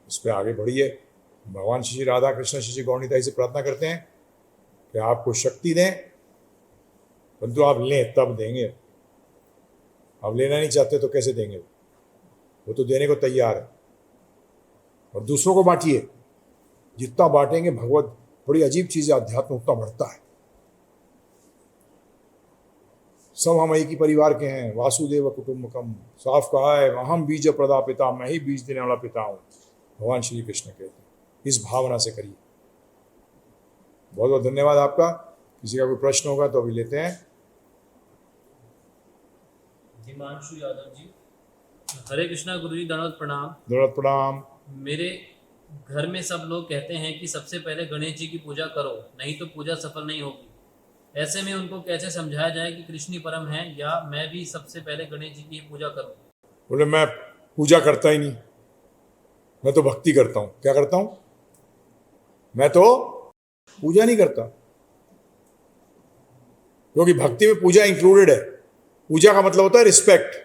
उस पर आगे बढ़िए। भगवान श्री राधा कृष्ण श्री गौरनिताई से प्रार्थना करते हैं कि आपको शक्ति दें, परंतु आप लें तब देंगे। आप लेना नहीं चाहते तो कैसे देंगे? वो तो देने को तैयार है। और दूसरों को बांटिए, जितना बांटेंगे भगवत, बड़ी अजीब चीज है, अध्यात्म उतना बढ़ता है। सब हम एक ही परिवार के हैं, वासुदेव कुटुंबकम, साफ कहा है, अहम बीज प्रदा पिता, मैं ही बीज देने वाला पिता हूं, भगवान श्री कृष्ण कहते हैं। इस भावना से करिए। बहुत बहुत धन्यवाद आपका। किसी का कोई प्रश्न होगा तो अभी लेते हैं। हिमांशु यादव जी, हरे कृष्णा गुरु जी, दंडवत प्रणाम। दंडवत प्रणाम। मेरे घर में सब लोग कहते हैं कि सबसे पहले गणेश जी की पूजा करो, नहीं तो पूजा सफल नहीं होगी। ऐसे में उनको कैसे समझाया जाए कि कृष्ण ही परम है, या मैं भी सबसे पहले गणेश जी की पूजा करूं? बोले मैं पूजा करता ही नहीं, मैं तो भक्ति करता हूं। क्या करता हूं? मैं तो पूजा नहीं करता, क्योंकि भक्ति में पूजा इंक्लूडेड है। पूजा का मतलब होता है रिस्पेक्ट।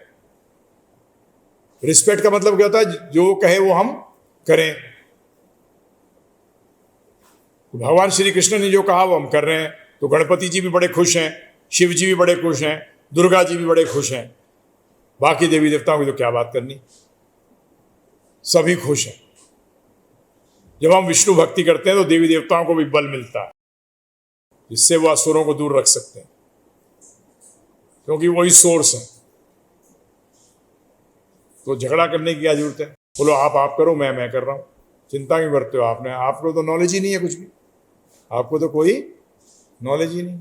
रिस्पेक्ट का मतलब क्या होता है? जो कहे वो हम करें। तो भगवान श्री कृष्ण ने जो कहा वो हम कर रहे हैं। तो गणपति जी भी बड़े खुश हैं, शिव जी भी बड़े खुश हैं, दुर्गा जी भी बड़े खुश हैं। बाकी देवी देवताओं की तो क्या बात करनी, सभी खुश हैं। जब हम विष्णु भक्ति करते हैं तो देवी देवताओं को भी बल मिलता है, जिससे वो असुरों को दूर रख सकते हैं, क्योंकि वही सोर्स है। तो झगड़ा करने की क्या जरूरत है? बोलो आप करो, मैं कर रहा हूं। चिंता क्यों करते हो? आपने, आपको तो नॉलेज ही नहीं है कुछ भी, आपको तो कोई नॉलेज ही नहीं।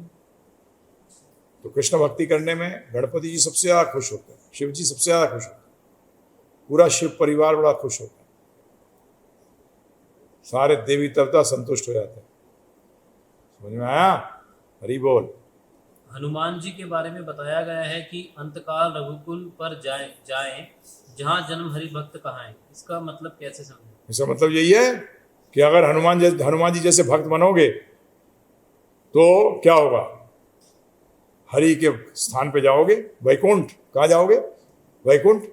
तो कृष्ण भक्ति करने में गणपति जी सबसे ज्यादा खुश होते हैं, शिव जी सबसे ज्यादा खुश होते हैं, पूरा शिव परिवार बड़ा खुश होता है, सारे देवी देवता संतुष्ट हो जाते हैं। समझ में आया? हरि बोल। हनुमान जी के बारे में बताया गया है कि अंतकाल रघुकुल पर जाएं जहां जन्म हरि भक्त कहाएं। इसका मतलब कैसे समझें? इसका मतलब यही है कि अगर हनुमान जी जैसे भक्त बनोगे तो क्या होगा? हरि के स्थान पे जाओगे, वैकुंठ। कहाँ जाओगे? वैकुंठ।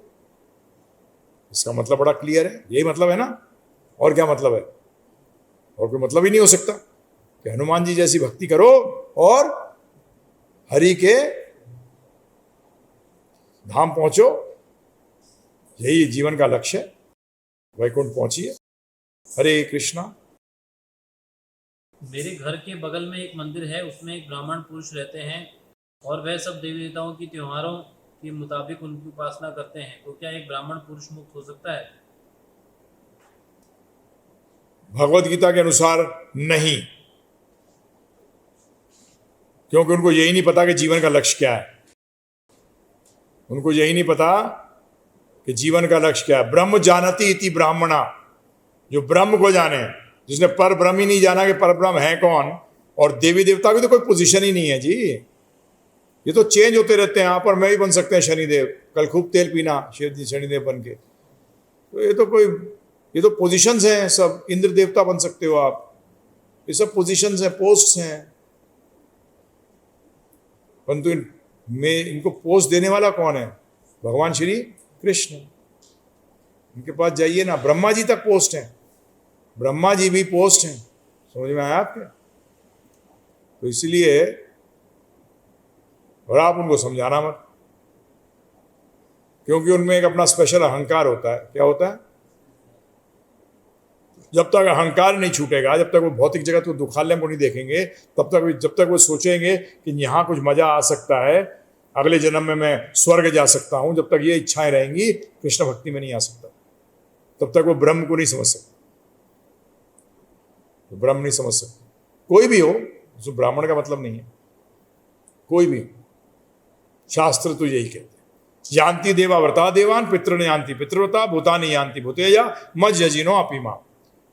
इसका मतलब बड़ा क्लियर है, यही मतलब है ना। और क्या मतलब है? और कोई मतलब ही नहीं हो सकता कि हनुमान जी जैसी भक्ति करो और हरि के धाम पहुंचो। यही जीवन का लक्ष्य है, वैकुंठ पहुंचिए। हरे कृष्णा। मेरे घर के बगल में एक मंदिर है, उसमें एक ब्राह्मण पुरुष रहते हैं और वह सब देवी देवताओं की त्योहारों के मुताबिक उनकी उपासना करते हैं। तो क्या एक ब्राह्मण पुरुष मुक्त हो सकता है? भगवत गीता के अनुसार नहीं, क्योंकि उनको यही नहीं पता कि जीवन का लक्ष्य क्या है। उनको यही नहीं पता कि जीवन का लक्ष्य क्या है। ब्रह्म जानति इति ब्राह्मणा, जो ब्रह्म को जाने, जिसने पर ब्रह्म ही नहीं जाना कि पर ब्रह्म है कौन। और देवी देवता की तो कोई पोजीशन ही नहीं है जी, ये तो चेंज होते रहते हैं। यहाँ पर मैं भी बन सकते हैं शनिदेव, कल खूब तेल पीना शनिदेव बन के। तो ये तो पोजीशंस हैं सब। इंद्र देवता बन सकते हो आप, ये सब पोजीशंस हैं, पोस्ट्स हैं। परंतु इनको पोस्ट देने वाला कौन है? भगवान श्री कृष्ण। इनके पास जाइए ना, ब्रह्मा जी तक पोस्ट हैं, ब्रह्मा जी भी पोस्ट हैं। समझ में आया आपके? तो इसलिए, और आप उनको समझाना मत, क्योंकि उनमें एक अपना स्पेशल अहंकार होता है। क्या होता है? जब तक अहंकार नहीं छूटेगा, जब तक वो भौतिक जगत को दुखालय को नहीं देखेंगे, जब तक वो सोचेंगे कि यहाँ कुछ मजा आ सकता है, अगले जन्म में मैं स्वर्ग जा सकता हूँ, जब तक ये इच्छाएं रहेंगी, कृष्ण भक्ति में नहीं आ सकता। तब तक वो ब्रह्म को नहीं समझ सकता, तो ब्रह्म नहीं समझ सकता। कोई भी हो, जो ब्राह्मण का मतलब नहीं है, कोई भी, शास्त्र तो यही कहते हैं, यान्ति देवा व्रता देवान पितृ यान्ति पितृव्रता भूतानि यान्ति भूतेजा मज यजिनो अपिमा।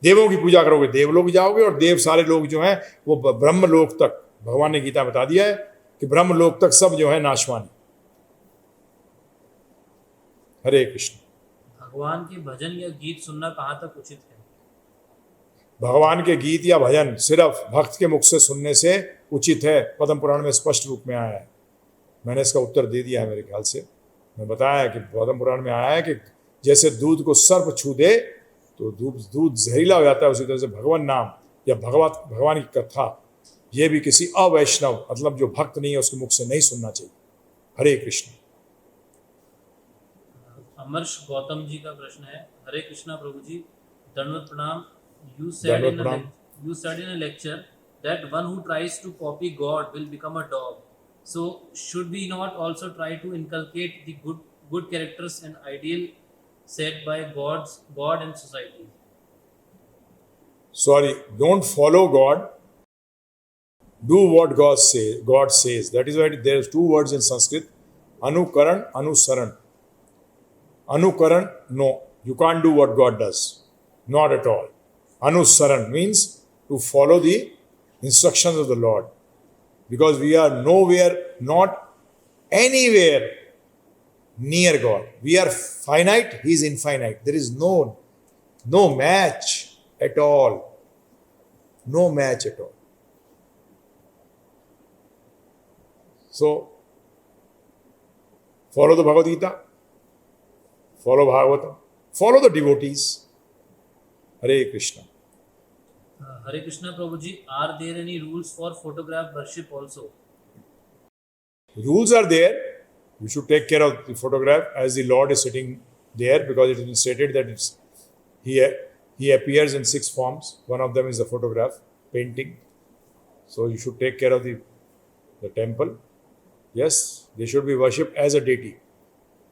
देवों की पूजा करोगे देवलोक जाओगे, और देव सारे लोग जो हैं वो ब्रह्म लोक तक, भगवान ने गीता बता दिया है कि ब्रह्म लोक तक सब जो है नाशवान। हरे कृष्ण। भगवान के भजन या गीत सुनना कहाँ तक उचित है? भगवान के गीत या भजन सिर्फ भक्त के मुख से सुनने से उचित है, पद्म पुराण में स्पष्ट रूप में आया है। मैंने इसका उत्तर दे दिया है मेरे ख्याल से। मैं बताया है कि पद्म पुराण में आया है कि जैसे दूध को सर्प छू दे तो दूध जहरीला हो जाता है, उसी तरह से भगवान नाम या भगवान की कथा ये भी किसी अवैष्णव, मतलब जो भक्त नहीं है, उसके मुख से नहीं सुनना चाहिए। हरे कृष्ण। अमर्श गौतम जी का प्रश्न है, हरे कृष्णा प्रभु जी, दंडवत प्रणाम। You said in a lecture that one who tries to copy God will become a dog. So should we not also try to inculcate the good characters and ideal set by God and society? Sorry, don't follow God. Do what God says. That is why there are two words in Sanskrit: anukaran, anusaran. Anukaran, no, you can't do what God does, not at all. Anusaran means to follow the instructions of the Lord, because we are nowhere, not anywhere near God. We are finite, He is infinite. There is no match at all. No match at all. So, follow the Bhagavad Gita, follow Bhagavatam, follow the devotees. Hare Krishna. Hare Krishna Prabhu ji, are there any rules for photograph worship also? Rules are there. You should take care of the photograph as the Lord is sitting there, because it has been stated that He appears in 6 forms. One of them is the photograph, painting. So you should take care of the temple. Yes, they should be worshipped as a deity.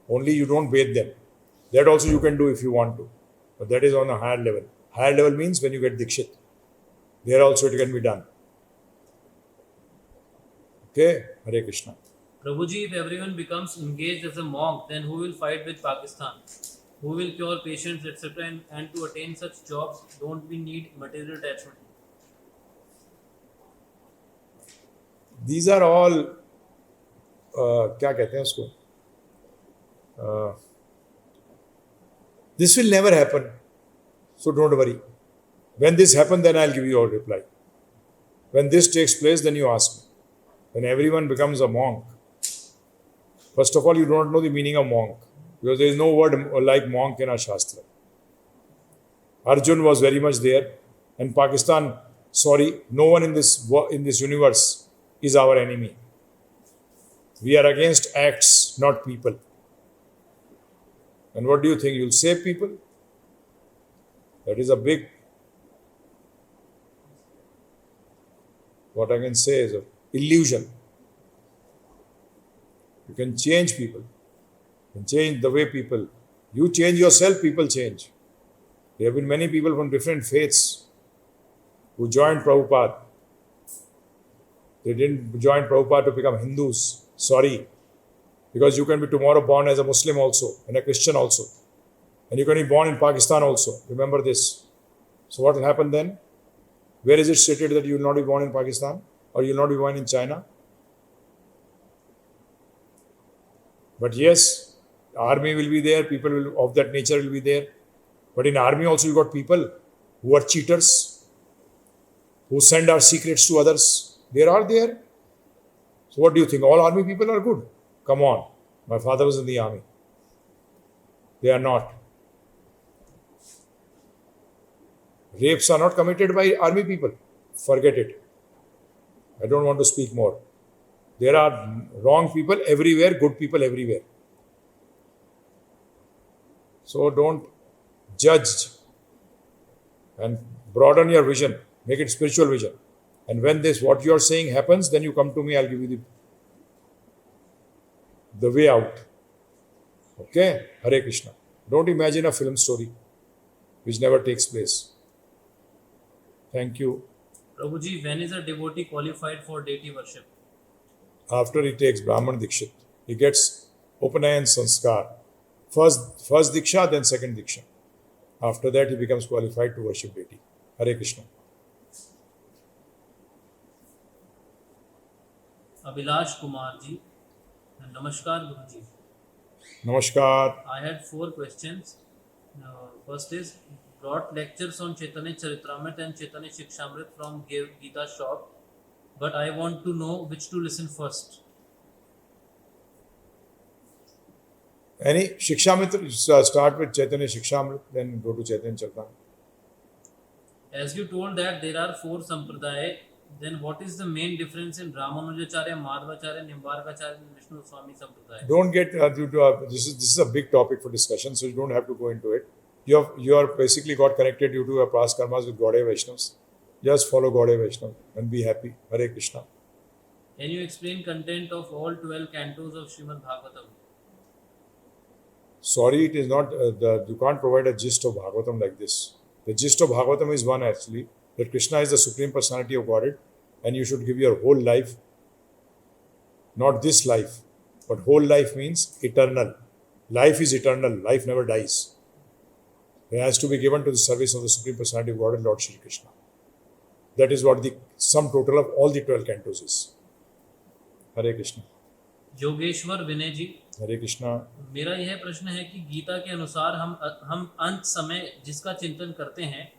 Only you don't bathe them. That also you can do if you want to. But that is on a higher level. Higher level means when you get Dikshit. There also it can be done. Okay, Hare Krishna. Prabhuji, if everyone becomes engaged as a monk, then who will fight with Pakistan? Who will cure patients, etc.? And to attain such jobs, don't we need material attachment? These are all, क्या कहते हैं उसको? This will never happen. So don't worry. When this happens, then I'll give you a reply. When this takes place, then you ask me. When everyone becomes a monk, first of all, you don't know the meaning of monk, because there is no word like monk in our Shastra. Arjun was very much there, and Pakistan, no one in this universe is our enemy. We are against acts, not people. And what do you think? You'll save people? That is a big, what I can say is an illusion. You can change people. You can change the way people. You change yourself, people change. There have been many people from different faiths who joined Prabhupada. They didn't join Prabhupada to become Hindus. Sorry. Because you can be tomorrow born as a Muslim also, and a Christian also. And you can be born in Pakistan also. Remember this. So what will happen then? Where is it stated that you will not be born in Pakistan? Or you will not be born in China? But yes, army will be there, people of that nature will be there. But in army also you got people who are cheaters, who send our secrets to others. They are there. So what do you think? All army people are good? Come on. My father was in the army. They are not. Rapes are not committed by army people. Forget it. I don't want to speak more. There are wrong people everywhere, good people everywhere. So don't judge and broaden your vision, make it spiritual vision. And when this what you are saying happens, then you come to me, I'll give you the way out. Okay? Hare Krishna. Don't imagine a film story which never takes place. Thank you. Prabhuji, when is a devotee qualified for deity worship? After he takes Brahman Dikshit, he gets Upanayan Sanskar. First Diksha, then second Diksha. After that, he becomes qualified to worship deity. Hare Krishna. Abhilash Kumar ji, Namaskar Guruji. Namaskar. I had 4 questions. First is, brought lectures on Chaitanya Charitamrita and Chaitanya Shikshamrit from Gita shop, but I want to know which to listen first. Any Shikshamrita, start with Chaitanya Shikshamrit, then go to Chaitanya Charitamrita. As you told that there are 4 sampradaya, then what is the main difference in Ramanujacharya, Madhvacharya, Nimbarkacharya and Vishnu Swami sampradaya? Don't get this is a big topic for discussion, so you don't have to go into it. You are basically got connected due to your past karmas with Gaudiya Vaishnavas. Just follow Gaudiya Vaishnava and be happy. Hare Krishna. Can you explain content of all 12 cantos of Srimad Bhagavatam? Sorry, it is not. You can't provide a gist of Bhagavatam like this. The gist of Bhagavatam is one actually, that Krishna is the Supreme Personality of Godhead, and you should give your whole life, not this life, but whole life means eternal. Life is eternal. Life never dies. It has to be given to the service of the Supreme Personality of Godhead, Lord Shri Krishna. That is what the sum total of all the 12 cantos is. Hare Krishna. Yogeshwar Vinay ji, Hare Krishna. मेरा यह प्रश्न है कि गीता के अनुसार हम अंत समय जिसका चिंतन करते हैं,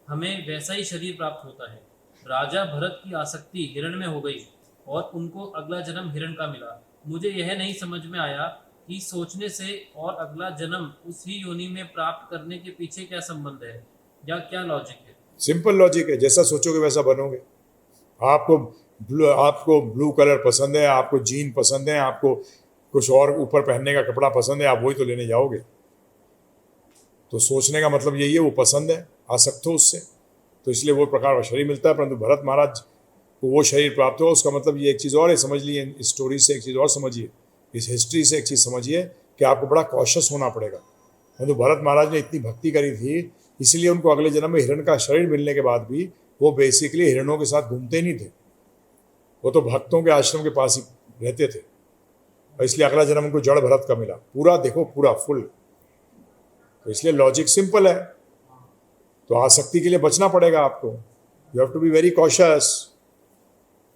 हमें वैसा ही शरीर प्राप्त होता है। राजा भरत की आसक्ति हिरण में हो गई और उनको अगला जन्म हिरण का मिला। मुझे यह नहीं समझ में आया कि सोचने से और अगला जन्म उसी योनि में प्राप्त करने के पीछे क्या संबंध है या क्या लॉजिक है? सिंपल लॉजिक है, जैसा सोचोगे वैसा बनोगे। आपको ब्लू कलर पसंद है, आपको जीन पसंद है, आपको कुछ और ऊपर पहनने का कपड़ा पसंद है, आप वही तो लेने जाओगे। तो सोचने का मतलब यही है, वो पसंद है, आसक्त हो उससे, तो इसलिए वो प्रकार का शरीर मिलता है। परंतु भरत महाराज को वो शरीर प्राप्त हो, उसका मतलब ये एक चीज़ और है, समझ लीजिए। इस स्टोरी से एक चीज़ और समझिए, इस हिस्ट्री से एक चीज़ समझिए कि आपको बड़ा कॉशियस होना पड़ेगा। परंतु भरत महाराज ने इतनी भक्ति करी थी, इसलिए उनको अगले जन्म में हिरण का शरीर मिलने के बाद भी वो बेसिकली हिरणों के साथ घूमते नहीं थे, वो तो भक्तों के आश्रम के पास ही रहते थे, और इसलिए अगला जन्म उनको जड़ भरत का मिला। पूरा देखो, पूरा फुल। तो इसलिए लॉजिक सिंपल है। तो आसक्ति के लिए बचना पड़ेगा आपको। You have to be very cautious,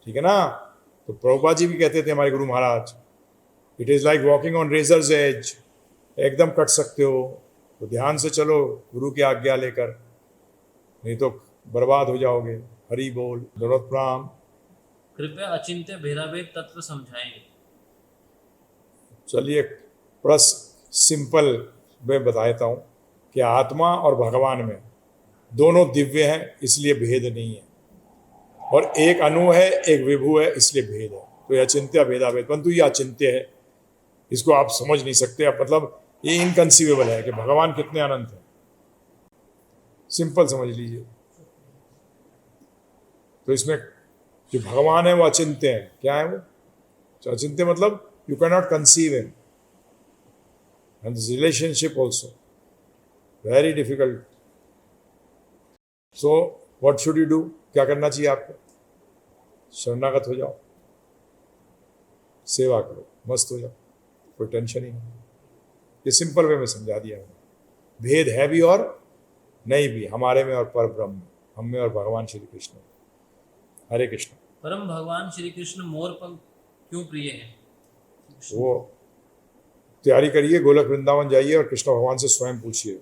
ठीक है ना। तो प्रभुपाद जी भी कहते थे, हमारे गुरु महाराज, it is like walking on razor's edge, एकदम कट सकते हो, तो ध्यान से चलो गुरु की आज्ञा लेकर, नहीं तो बर्बाद हो जाओगे। हरि बोल। दौलत प्रणाम। कृपया अचिंत्य भेदाभेद तत्व समझाएं। चलिए बड़ा सिंपल मैं बता देता हूँ कि आत्मा और भगवान में दोनों दिव्य हैं, इसलिए भेद नहीं है, और एक अनु है, एक विभु है, इसलिए भेद है। तो ये अचिंत्य भेदाभेद, परंतु ये अचिंत्य है, इसको आप समझ नहीं सकते। आप मतलब ये इनकंसीवेबल है कि भगवान कितने अनंत हैं, सिंपल समझ लीजिए। तो इसमें जो भगवान है वो अचिंत्य है। क्या है वो? तो अचिंत्य मतलब you cannot conceive him, and this relationship also very difficult. So what should you do? क्या करना चाहिए आपको? शरणागत हो जाओ, सेवा करो, मस्त हो जाओ, कोई टेंशन ही नहीं। ये सिंपल वे में समझा दिया मैंने। भेद है भी और नहीं भी, हमारे में और पर ब्रह्म में, हम में और भगवान श्री कृष्ण। हरे कृष्ण। परम भगवान श्री कृष्ण मोर पंख क्यों प्रिय हैं? वो तैयारी करिए, गोलक वृंदावन जाइए और कृष्ण भगवान से स्वयं पूछिए।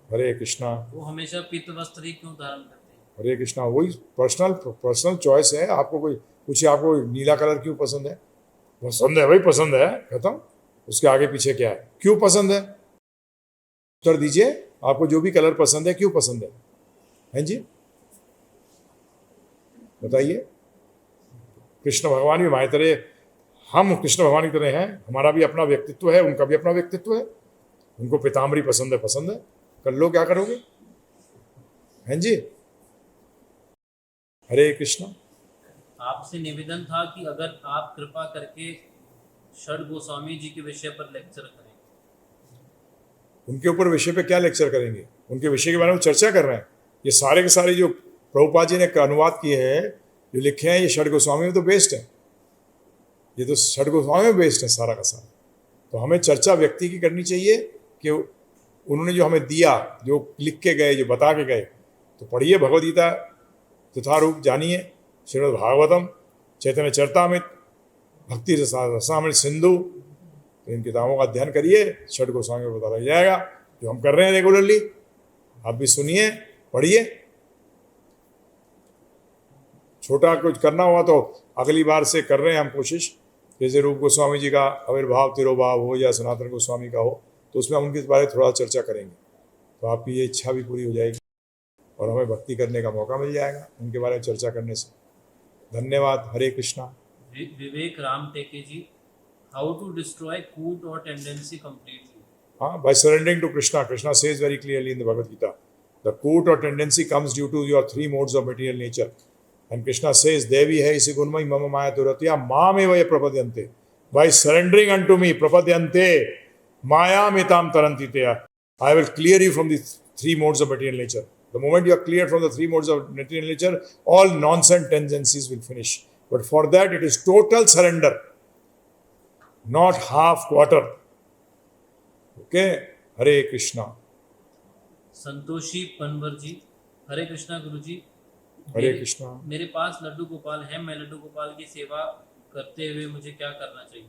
हरे कृष्णा। वो हमेशा पीत वस्त्र ही क्यों धारण करते हैं? हरे कृष्णा। वही पर्सनल चॉइस है। आपको कोई पूछे आपको नीला कलर क्यों पसंद है, पसंद है भाई, पसंद है, खत्म। उसके आगे पीछे क्या है, क्यों पसंद है, उत्तर दीजिए। आपको जो भी कलर पसंद है, क्यों पसंद है? हैं जी, बताइए। कृष्ण भगवान भी मायतरे हम कृष्ण भगवान की तरह हैं, हमारा भी अपना व्यक्तित्व है, उनका भी अपना व्यक्तित्व है। उनको पीताम्बरी पसंद है, कर लो, क्या करोगे, हैं जी। हरे कृष्ण। आपसे निवेदन था कि अगर आप कृपा करके षड गोस्वामी जी के विषय पर लेक्चर करें। उनके ऊपर विषय पे क्या लेक्चर करेंगे, उनके विषय के बारे में चर्चा कर रहे हैं। ये सारे के सारे जो प्रभुपाद जी ने अनुवाद किए हैं, जो लिखे हैं, ये षड गोस्वामी में तो बेस्ड है, ये तो षड गोस्वामी में बेस्ड है सारा का सारा। तो हमें चर्चा व्यक्ति की करनी चाहिए कि उन्होंने जो हमें दिया, जो लिख के गए, जो बता के गए, तो पढ़िए भगवद्गीता यथारूप जानिए, श्रीमद् भागवतम, चैतन्य चरितामृत, भक्ति रसामृत सिंधु, तो इन किताबों का अध्ययन करिए, षड गोस्वामी को पता लग जाएगा, जो हम कर रहे हैं रेगुलरली। आप भी सुनिए, पढ़िए। छोटा कुछ करना हुआ तो अगली बार से कर रहे हैं हम कोशिश, जैसे रूप गोस्वामी जी का आविर्भाव तिरोभाव हो या सनातन गोस्वामी का हो, तो उसमें हम उनके बारे में थोड़ा चर्चा करेंगे, तो आपकी ये इच्छा भी पूरी हो जाएगी और हमें भक्ति करने का मौका मिल जाएगा उनके बारे में चर्चा करने से। धन्यवाद। हरे कृष्णा। विवेक राम टेके जी, हाउ टू डिस्ट्रॉय कूट और टेंडेंसी कंप्लीटली। हाँ, by surrendering to Krishna. Krishna says very clearly in the Bhagavad Gita, the कूट और tendency comes due to your 3 modes of material nature, and Krishna says देवी है इसी गुणमयी मम माया दुरत्या मामेव ये प्रपद्यन्ते, by surrendering unto me प्रपद्यन्ते मायामिताम तरन्ति तया, I will clear you from the 3 modes of material nature. The moment you are cleared from the 3 modes of material nature, all nonsense tendencies will finish. But for that it is total surrender, not half quarter. Okay? हरे कृष्णा। संतोषी पनवर जी, हरे कृष्णा गुरु जी। हरे कृष्णा। मेरे पास लड्डू गोपाल है, मैं लड्डू गोपाल की सेवा करते हुए मुझे क्या करना चाहिए।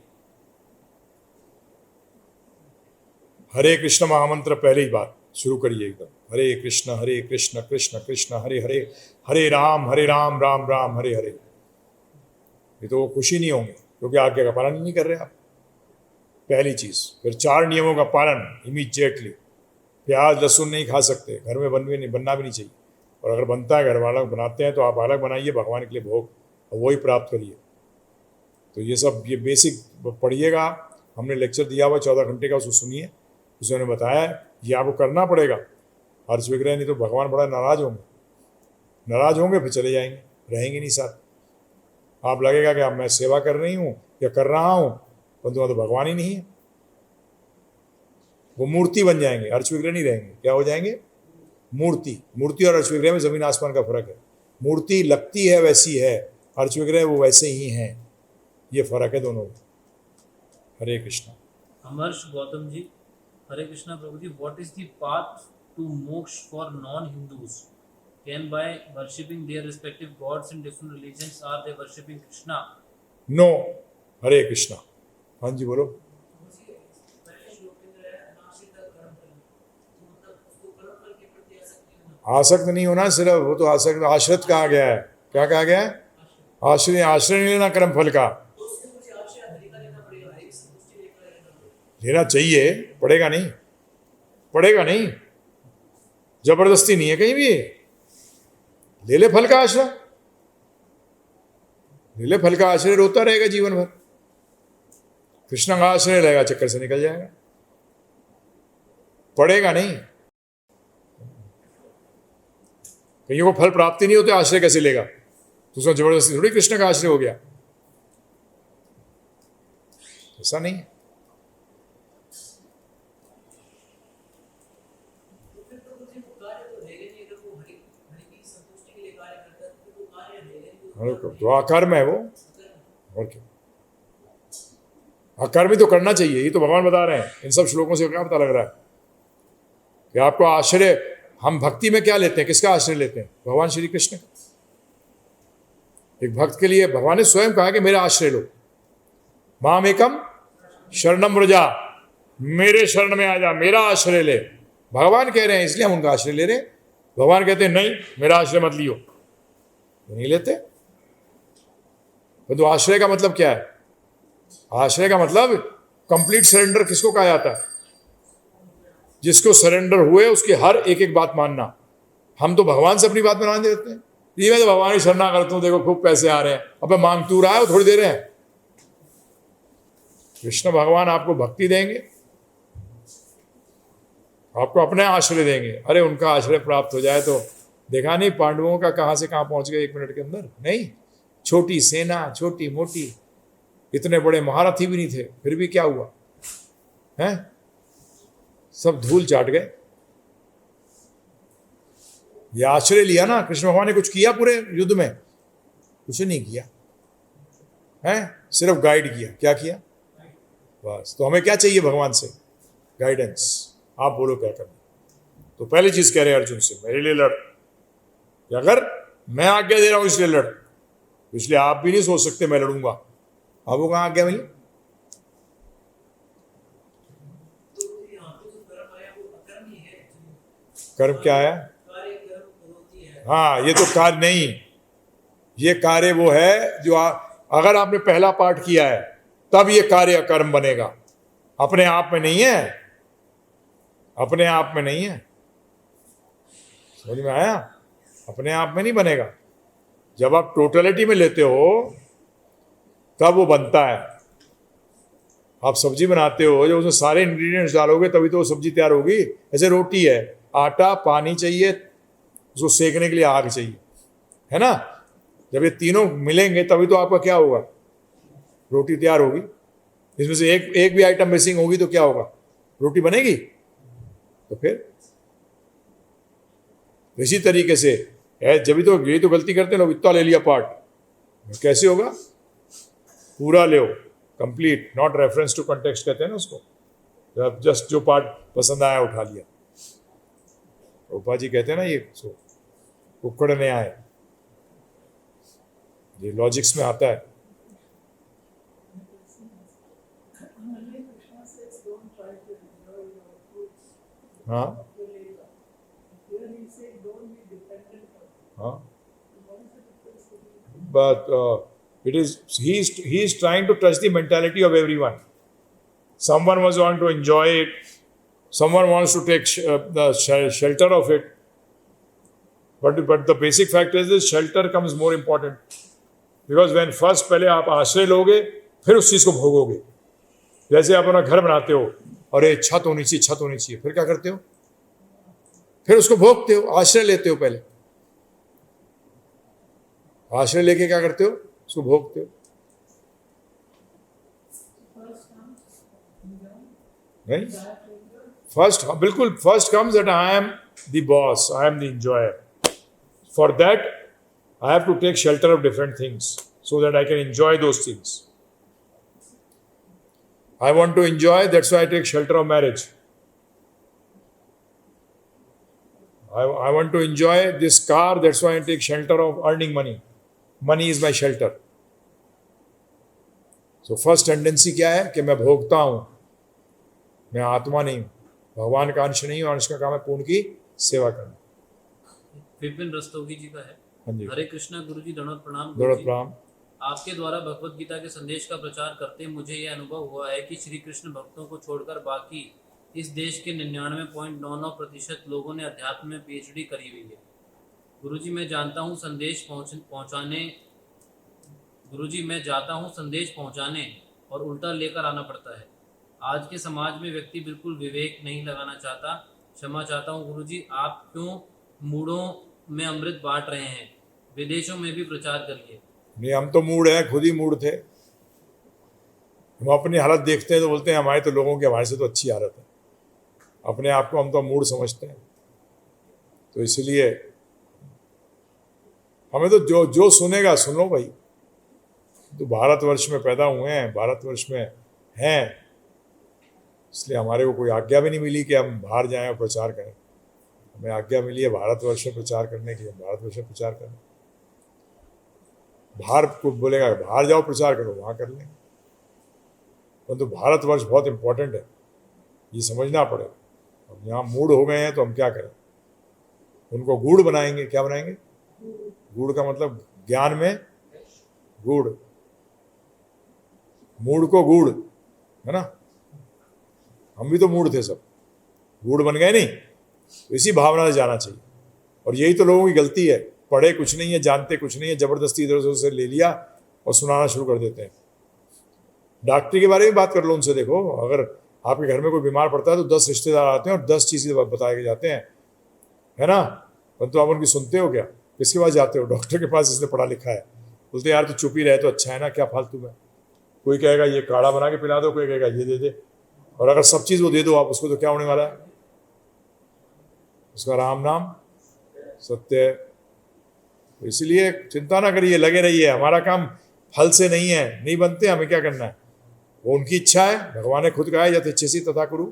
हरे कृष्ण महामंत्र पहले ही बात शुरू करिए एकदम, हरे कृष्ण कृष्ण कृष्ण हरे हरे, हरे राम राम राम हरे हरे। ये तो वो खुशी नहीं होंगे क्योंकि आज्ञा का पालन नहीं कर रहे आप, पहली चीज। फिर 4 नियमों का पालन इमीडिएटली। प्याज लहसुन नहीं खा सकते, घर में बनना भी नहीं चाहिए, और अगर बनता है घर वाला बनाते हैं तो आप अलग बनाइए भगवान के लिए भोग, और वही प्राप्त करिए। तो ये सब ये बेसिक पढ़िएगा, हमने लेक्चर दिया हुआ 14 घंटे का, उसको सुनिए, उसने बताया ये आपको करना पड़ेगा। अर्थ विग्रह, नहीं तो भगवान बड़ा नाराज होंगे फिर चले जाएंगे, रहेंगे नहीं साथ। आप लगेगा कि अब मैं सेवा कर रही हूँ या कर रहा हूँ, परंतु वहाँ तो भगवान ही नहीं है, वो मूर्ति बन जाएंगे, अर्थ विग्रह नहीं रहेंगे। क्या हो जाएंगे? मूर्ति और अर्थ विग्रह में जमीन आसमान का फर्क है। मूर्ति लगती है वैसी है, अर्थ विग्रह वो वैसे ही हैं, ये फर्क है दोनों में। हरे कृष्णा। अमर्श गौतम जी, हरे कृष्णा प्रभु जी। What is the path to moksha for non Hindus? Can by worshipping their respective gods in different religions are they worshipping Krishna? No. Hare Krishna. हाँ जी बोलो। आसक्त नहीं होना सिर्फ, वो तो आसक्त आश्रित कहा गया है। क्या कहा गया है? आश्रय नहीं लेना कर्म फल का। लेना चाहिए, पड़ेगा नहीं, जबरदस्ती नहीं है कहीं भी। ले ले फल का आश्रय, रोता रहेगा जीवन भर, कृष्ण का आश्रय रहेगा, चक्कर से निकल जाएगा, पड़ेगा नहीं। कईयों को फल प्राप्ति नहीं होते, आश्रय कैसे लेगा? तो उसमें जबरदस्ती थोड़ी कृष्ण का आश्रय हो गया, ऐसा नहीं है। तो अकर्म है वो, और क्या? अकर्म तो करना चाहिए, ये तो भगवान बता रहे हैं। इन सब श्लोकों से क्या पता लग रहा है कि आपको आश्रय, हम भक्ति में क्या लेते हैं, किसका आश्रय लेते हैं? भगवान श्री कृष्ण का। एक भक्त के लिए भगवान ने स्वयं कहा कि मेरा आश्रय लो, माम एकम शरणम व्रजा, मेरे शरण में आ जा, मेरा आश्रय ले। भगवान कह रहे हैं इसलिए हम उनका आश्रय ले रहे हैं। भगवान कहते हैं नहीं, मेरा आश्रय मत लियो, तो नहीं लेते। तो आश्रय का मतलब क्या है? आश्रय का मतलब कंप्लीट सरेंडर किसको कहा जाता है? जिसको सरेंडर हुए उसकी हर एक बात मानना। हम तो भगवान से अपनी बात मान देते हैं, ये मैं तो भगवान की शरणा करता हूँ, देखो खूब पैसे आ रहे हैं, अब मांग तू रहा है, वो थोड़ी दे रहे हैं। कृष्ण भगवान आपको भक्ति देंगे, आपको अपने आश्रय देंगे। अरे उनका आश्रय प्राप्त हो जाए तो देखा नहीं पांडवों का कहाँ से कहाँ पहुंच गए 1 मिनट के अंदर। नहीं, छोटी सेना, छोटी मोटी, इतने बड़े महारथी भी नहीं थे, फिर भी क्या हुआ है, सब धूल चाट गए। ये आश्रय लिया ना, कृष्ण भगवान ने कुछ किया पूरे युद्ध में? कुछ नहीं किया है, सिर्फ गाइड किया। क्या किया? बस। तो हमें क्या चाहिए भगवान से? गाइडेंस। आप बोलो क्या करना। तो पहली चीज कह रहे हैं अर्जुन से, मेरे लिए लड़, कि अगर मैं आज्ञा दे रहा हूं इसलिए लड़, इसलिए आप भी नहीं सोच सकते मैं लड़ूंगा। आपको कहां आज्ञा मिली? कर्म क्या है? हाँ, ये तो कार्य नहीं, ये कार्य वो है जो अगर आपने पहला पाठ किया है तब ये कार्य कर्म बनेगा, अपने आप में नहीं है, अपने आप में नहीं है। समझ में आया? अपने आप में नहीं बनेगा। जब आप टोटलिटी में लेते हो तब वो बनता है। आप सब्जी बनाते हो, जब उसमें सारे इंग्रेडिएंट्स डालोगे तभी तो वो सब्जी तैयार होगी। ऐसे रोटी है, आटा, पानी चाहिए, उसको सेकने के लिए आग चाहिए, है ना? जब ये तीनों मिलेंगे तभी तो आपका क्या होगा, रोटी तैयार होगी। इसमें से एक भी आइटम मिसिंग होगी तो क्या होगा, रोटी बनेगी? तो फिर इसी तरीके से जब भी तो ये तो गलती करते हैं लोग, इतना ले लिया पार्ट, कैसे होगा? पूरा ले, complete, not reference to context कहते हैं ना उसको। जब जस्ट जो पार्ट पसंद आया उठा लिया। रूपा जी कहते हैं ना, ये कुक्कड़ ने आए, ये लॉजिक्स में आता है। हाँ हाँ, but he is trying to touch the mentality of everyone. Someone was want to enjoy it, someone wants to take the shelter of it, but the basic fact is this, shelter comes more important, because when first पहले आप आश्रय लोगे फिर उस चीज को भोगोगे। जैसे आप अपना घर बनाते हो, अरे छत होनी चाहिए, छत होनी चाहिए, फिर क्या करते हो? फिर उसको भोगते हो, आश्रय लेते हो। पहले आश्रय लेके क्या करते हो? उसको भोगते हो। नहीं, फर्स्ट, बिल्कुल first comes that I am the boss, I am the enjoyer. For that I have to take shelter of different things so that I can enjoy those things. I want to enjoy, that's why I take shelter of marriage. I want to enjoy this car, that's why I take shelter of earning money. Money is my shelter. So first tendency क्या है कि मैं भोगता हूं, मैं आत्मा नहीं हूं, भगवान का अंश नहीं हूं, अंश का काम है पूर्ण की सेवा करना। विपिन रस्तोगी जी का है। हाँ जी, हरे कृष्णा गुरु जी, दंडवत प्रणाम। दौड़त प्रणाम। आपके द्वारा भगवत गीता के संदेश का प्रचार करते मुझे यह अनुभव हुआ है कि श्री कृष्ण भक्तों को छोड़कर बाकी इस देश के 99.99% लोगों ने अध्यात्म में PhD करी हुई है। गुरुजी मैं जाता हूँ संदेश पहुँचाने और उल्टा लेकर आना पड़ता है। आज के समाज में व्यक्ति बिल्कुल विवेक नहीं लगाना चाहता। क्षमा चाहता हूँ गुरुजी, आप क्यों मूढ़ों में अमृत बांट रहे हैं? विदेशों में भी प्रचार करिए। नहीं, हम तो मूड है, खुद ही मूड थे। हम अपनी हालत देखते हैं तो बोलते हैं हमारे तो लोगों की हमारे से तो अच्छी हालत है। अपने आप को हम तो मूड समझते हैं। तो इसलिए हमें तो जो सुनेगा सुन लो भाई। तो भारतवर्ष में पैदा हुए हैं, भारतवर्ष में हैं, इसलिए हमारे को कोई आज्ञा भी नहीं मिली कि हम बाहर जाएं और प्रचार करें। हमें आज्ञा मिली है भारतवर्ष में प्रचार करने की, भारतवर्ष में प्रचार करें। बाहर को बोलेगा बाहर जाओ प्रचार करो, वहाँ कर लेंगे। परंतु भारतवर्ष बहुत इंपॉर्टेंट है, ये समझना पड़ेगा। अब यहाँ मूड हो गए हैं तो हम क्या करें? उनको गूढ़ बनाएंगे। क्या बनाएंगे? गूढ़ का मतलब ज्ञान में गूढ़, मूड को गूढ़, है ना? हम भी तो मूड थे, सब गूढ़ बन गए नहीं। तो इसी भावना से जाना चाहिए। और यही तो लोगों की गलती है, पढ़े कुछ नहीं है, जानते कुछ नहीं है, जबरदस्ती इधर उधर से ले लिया और सुनाना शुरू कर देते हैं। डॉक्टरी के बारे में बात कर लो उनसे। देखो, अगर आपके घर में कोई बीमार पड़ता है तो 10 रिश्तेदार आते हैं और 10 चीज़ें बताए जाते हैं, है ना। परंतु आप उनकी सुनते हो क्या? किसके पास जाते हो? डॉक्टर के पास, जिसने पढ़ा लिखा है। बोलते यार तू चुप ही रहे तो अच्छा है ना, क्या फालतू में। कोई कहेगा ये काढ़ा बना के पिला दो, कोई कहेगा ये दे दे। और अगर सब चीज़ वो दे दो आप उसको, तो क्या होने वाला है? उसका राम नाम सत्य है। तो इसलिए चिंता ना करिए, लगे रहिए। हमारा काम फल से नहीं है, नहीं बनते, हमें क्या करना है? वो उनकी इच्छा है। भगवान ने खुद कहा है यथेच्छसि तथा कुरु।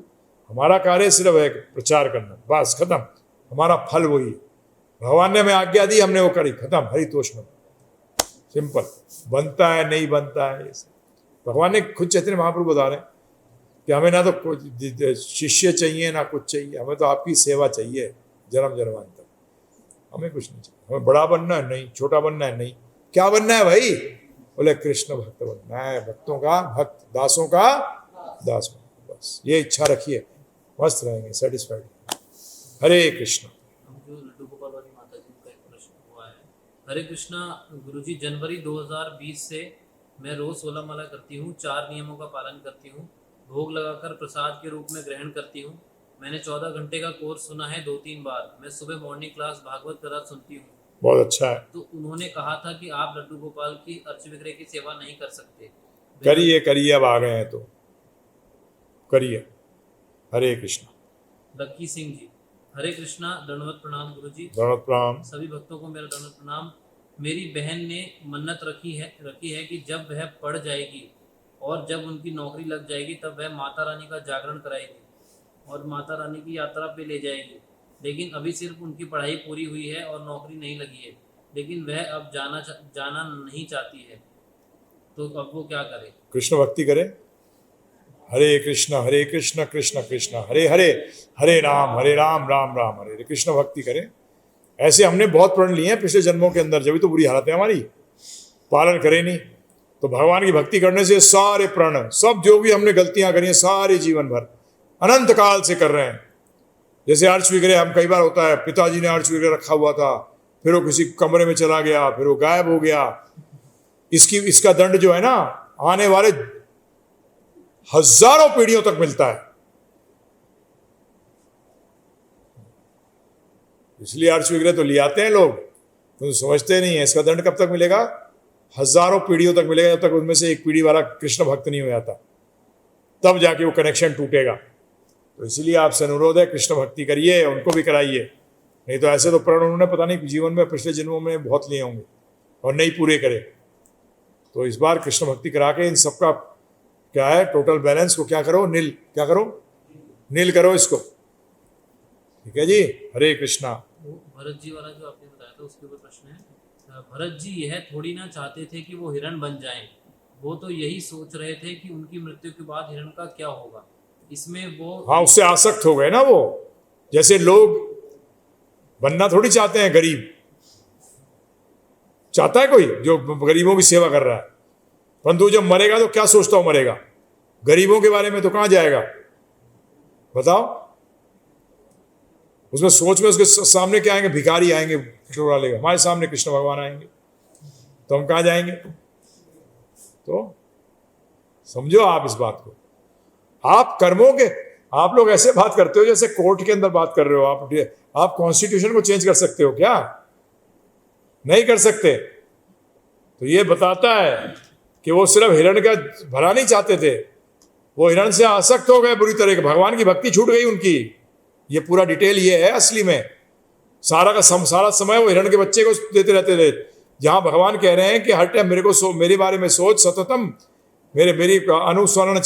हमारा कार्य सिर्फ है प्रचार करना, बस खत्म। हमारा फल वही है। भगवान ने हमें आज्ञा दी, हमने वो करी, खत्म। हरितोषणम, सिंपल। बनता है नहीं बनता है, भगवान ने खुद चैतन्य महाप्रभु बता रहे हैं कि हमें ना तो शिष्य चाहिए ना कुछ चाहिए, हमें तो आपकी सेवा चाहिए जन्म जन्मांतर। हमें कुछ नहीं चाहिए। हमें बड़ा बनना है नहीं, छोटा बनना है नहीं। क्या बनना है भाई? बोले कृष्ण भक्त बनना है, भक्तों का भक्त, दासों का दास बनना। बस ये इच्छा रखिए, मस्त रहेंगे, सेटिस्फाइड। हरे कृष्ण। जो लड्डू गोपाल वाली माता जी का एक प्रश्न हुआ है। हरे कृष्णा गुरुजी, जनवरी 2020 से मैं रोज 16 माला करती हूँ, 4 नियमों का पालन करती हूँ, भोग लगाकर प्रसाद के रूप में ग्रहण करती हूँ। मैंने 14 घंटे का कोर्स सुना है 2-3 बार। मैं सुबह मॉर्निंग क्लास भागवत कथा सुनती हूँ। बहुत अच्छा है। तो उन्होंने कहा था कि आप लड्डू गोपाल की अर्च विग्रह की सेवा नहीं कर सकते। करिए करिए, अब आ गए हैं तो करिए। हरे कृष्णा। लक्की सिंह जी, हरे कृष्णा, दंडवत प्रणाम गुरुजी। दंडवत प्रणाम। सभी भक्तों को मेरा दंडवत प्रणाम। मेरी बहन ने मन्नत रखी है कि जब वह पढ़ जाएगी और जब उनकी नौकरी लग जाएगी तब वह माता रानी का जागरण कराएगी और माता रानी की यात्रा पे ले जाएगी। लेकिन अभी सिर्फ उनकी पढ़ाई पूरी हुई है और नौकरी नहीं लगी है, लेकिन वह अब जाना नहीं चाहती है, तो अब वो क्या करे? कृष्ण भक्ति करें। हरे कृष्ण कृष्ण कृष्ण हरे हरे, हरे राम राम राम हरे हरे। कृष्ण भक्ति करें। ऐसे हमने बहुत प्रण लिए हैं पिछले जन्मों के अंदर, जब भी तो बुरी हालत है हमारी, पालन करें नहीं। तो भगवान की भक्ति करने से सारे प्रण, सब जो भी हमने गलतियां करी हैं, सारे जीवन भर अनंत काल से कर रहे हैं। जैसे अर्च विग्रह, हम कई बार होता है पिताजी ने अर्च विग्रह रखा हुआ था, फिर वो किसी कमरे में चला गया, फिर वो गायब हो गया। इसका दंड जो है ना, आने वाले हजारों पीढ़ियों तक मिलता है। इसलिए अर्च विग्रह तो ले आते हैं लोग, तो समझते नहीं है इसका दंड कब तक मिलेगा। हजारों पीढ़ियों तक मिलेगा, जब तक उनमें से एक पीढ़ी वाला कृष्ण भक्त नहीं हो जाता, तब जाके वो कनेक्शन टूटेगा। तो इसीलिए आपसे अनुरोध है, कृष्ण भक्ति करिए, उनको भी कराइए। नहीं तो ऐसे तो प्रण उन्होंने पता नहीं जीवन में पिछले जन्मों में बहुत लिए होंगे और नहीं पूरे करे। तो इस बार कृष्ण भक्ति करा के इन सबका क्या है, टोटल बैलेंस को क्या करो, नील, क्या करो, नील करो इसको। ठीक है जी। हरे कृष्णा। भरत जी वाला जो आपने बताया था उसके ऊपर प्रश्न है। भरत जी यह थोड़ी ना चाहते थे कि वो हिरण बन जाएं, वो तो यही सोच रहे थे कि उनकी मृत्यु के बाद हिरण का क्या होगा। इसमें वो, हाँ, उससे आसक्त हो गए ना वो। जैसे लोग बनना थोड़ी चाहते हैं, गरीब चाहता है कोई जो गरीबों की सेवा कर रहा है, परंतु जब मरेगा तो क्या सोचता हो, मरेगा गरीबों के बारे में तो कहां जाएगा बताओ। उसमें सोच में उसके सामने क्या आएंगे, भिखारी आएंगे टोरा लेगा, हमारे सामने कृष्ण भगवान आएंगे, तो हम कहां जाएंगे। तो समझो आप इस बात को। आप कर्मों के, आप लोग ऐसे बात करते हो जैसे कोर्ट के अंदर बात कर रहे हो। आप कॉन्स्टिट्यूशन को चेंज कर सकते हो क्या? नहीं कर सकते। तो ये बताता है कि वो सिर्फ हिरण का भला नहीं चाहते थे, वो हिरण से आसक्त हो गए बुरी तरह के, भगवान की भक्ति छूट गई उनकी। ये पूरा डिटेल ये है असली में। सारा समय वो हिरण के बच्चे को देते रहते थे, जहां भगवान कह रहे हैं कि हर टाइम मेरे बारे में सोच, सततम मेरी अनुस्मरण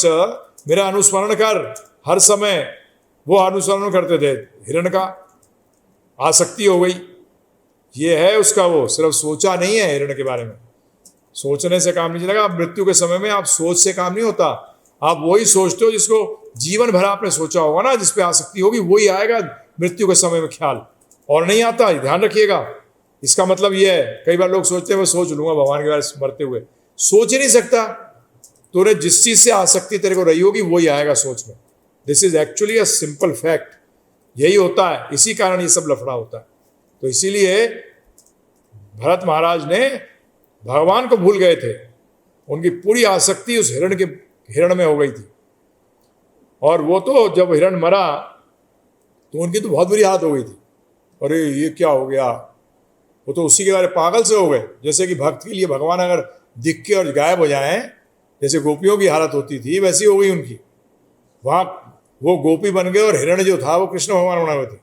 मेरा अनुस्मरण कर। हर समय वो अनुसरण करते थे, हिरण का आसक्ति हो गई। ये है उसका, वो सिर्फ सोचा नहीं है हिरण के बारे में। सोचने से काम नहीं चलेगा। मृत्यु के समय में आप सोच से काम नहीं होता, आप वही सोचते हो जिसको जीवन भर आपने सोचा होगा ना, जिस पे आसक्ति होगी वही आएगा मृत्यु के समय में ख्याल, और नहीं आता। ध्यान रखिएगा। इसका मतलब ये है, कई बार लोग सोचते हैं मैं सोच लूंगा भगवान के बारे में मरते हुए, सोच ही नहीं सकता। तूने जिस चीज से आसक्ति तेरे को रही होगी वही आएगा सोच में। This is actually a simple fact. यही होता है, इसी कारण ये सब लफड़ा होता है। तो इसीलिए भरत महाराज ने भगवान को भूल गए थे, उनकी पूरी आसक्ति उस हिरण के हिरण में हो गई थी। और वो तो जब हिरण मरा तो उनकी तो बहुत बुरी हालत हो गई थी, अरे ये क्या हो गया। वो तो उसी के बारे में पागल से हो गए, जैसे कि भक्त के लिए भगवान अगर दिख के और गायब हो जाएं, जैसे गोपियों की हालत होती थी वैसी हो गई उनकी। वहाँ वो गोपी बन गए और हिरण जो था वो कृष्ण भगवान बने हुए थे,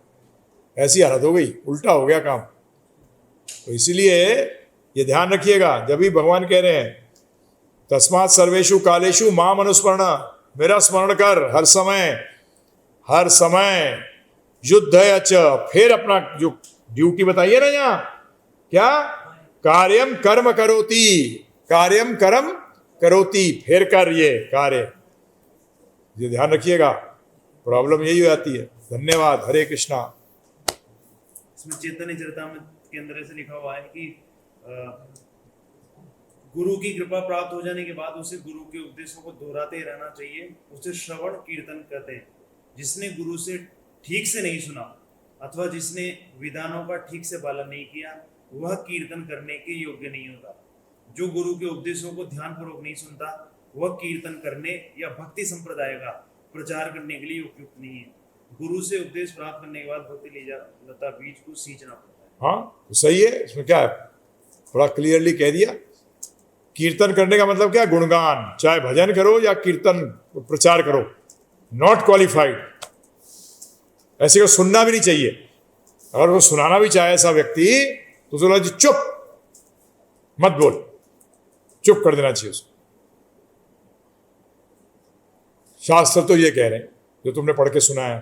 ऐसी हालत हो गई, उल्टा हो गया काम। तो इसीलिए ये ध्यान रखिएगा, जब भी भगवान कह रहे हैं तस्मात् सर्वेषु कालेषु माम अनुस्मरण, मेरा स्मरण कर हर समय युद्ध है। अच्छा, फिर अपना जो ड्यूटी बताइए ना, यहाँ क्या कार्यम कर्म करोति, फिर कर ये कार्य, ये ध्यान रखिएगा, प्रॉब्लम यही हो जाती है। धन्यवाद। हरे कृष्णा। इसमें चैतन्य चरितामृत के अंदर ऐसे लिखा हुआ है कि गुरु की कृपा प्राप्त हो जाने के बाद उसे गुरु के उपदेशों को दोहराते रहना चाहिए, उसे श्रवण कीर्तन करते हैं। जिसने गुरु से ठीक से नहीं सुना अथवा जिसने विधानों का ठीक से पालन नहीं किया, वह कीर्तन करने के योग्य नहीं होता। जो गुरु के उपदेशों को ध्यानपूर्वक नहीं सुनता, वह कीर्तन करने या भक्ति संप्रदाय का प्रचार करने के लिए उपयुक्त नहीं है। गुरु से उपदेश प्राप्त करने के बाद भक्ति लता बीज को सींचना पड़ता है। हाँ, तो सही है, इसमें क्या है, थोड़ा क्लियरली कह दिया। कीर्तन करने का मतलब क्या, गुणगान, चाहे भजन करो या कीर्तन प्रचार करो, नॉट क्वालिफाइड। ऐसे को सुनना भी नहीं चाहिए। अगर वो सुनाना भी चाहे ऐसा व्यक्ति तो बोला जी चुप मत बोल, चुप कर देना चाहिए उसको। शास्त्र तो ये कह रहे हैं जो तुमने पढ़ के सुना है,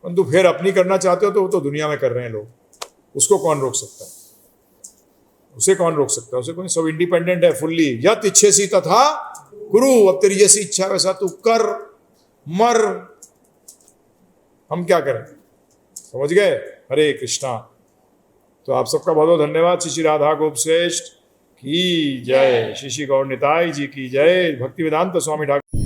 परंतु फिर अपनी करना चाहते हो तो वो तो दुनिया में कर रहे हैं लोग, उसको कौन रोक सकता है, उसे कौन रोक सकता है, उसे कोई, सब इंडिपेंडेंट है फुल्ली। यत इच्छेसी तथा कुरु, अब तेरी जैसी इच्छा वैसा तू कर मर, हम क्या करें, समझ गए। हरे कृष्णा। तो आप सबका बहुत बहुत धन्यवाद। श्री राधा गोप श्रेष्ठ की जय, श्री गौर निताई जी की जय, भक्ति वेदांत स्वामी ठाकुर।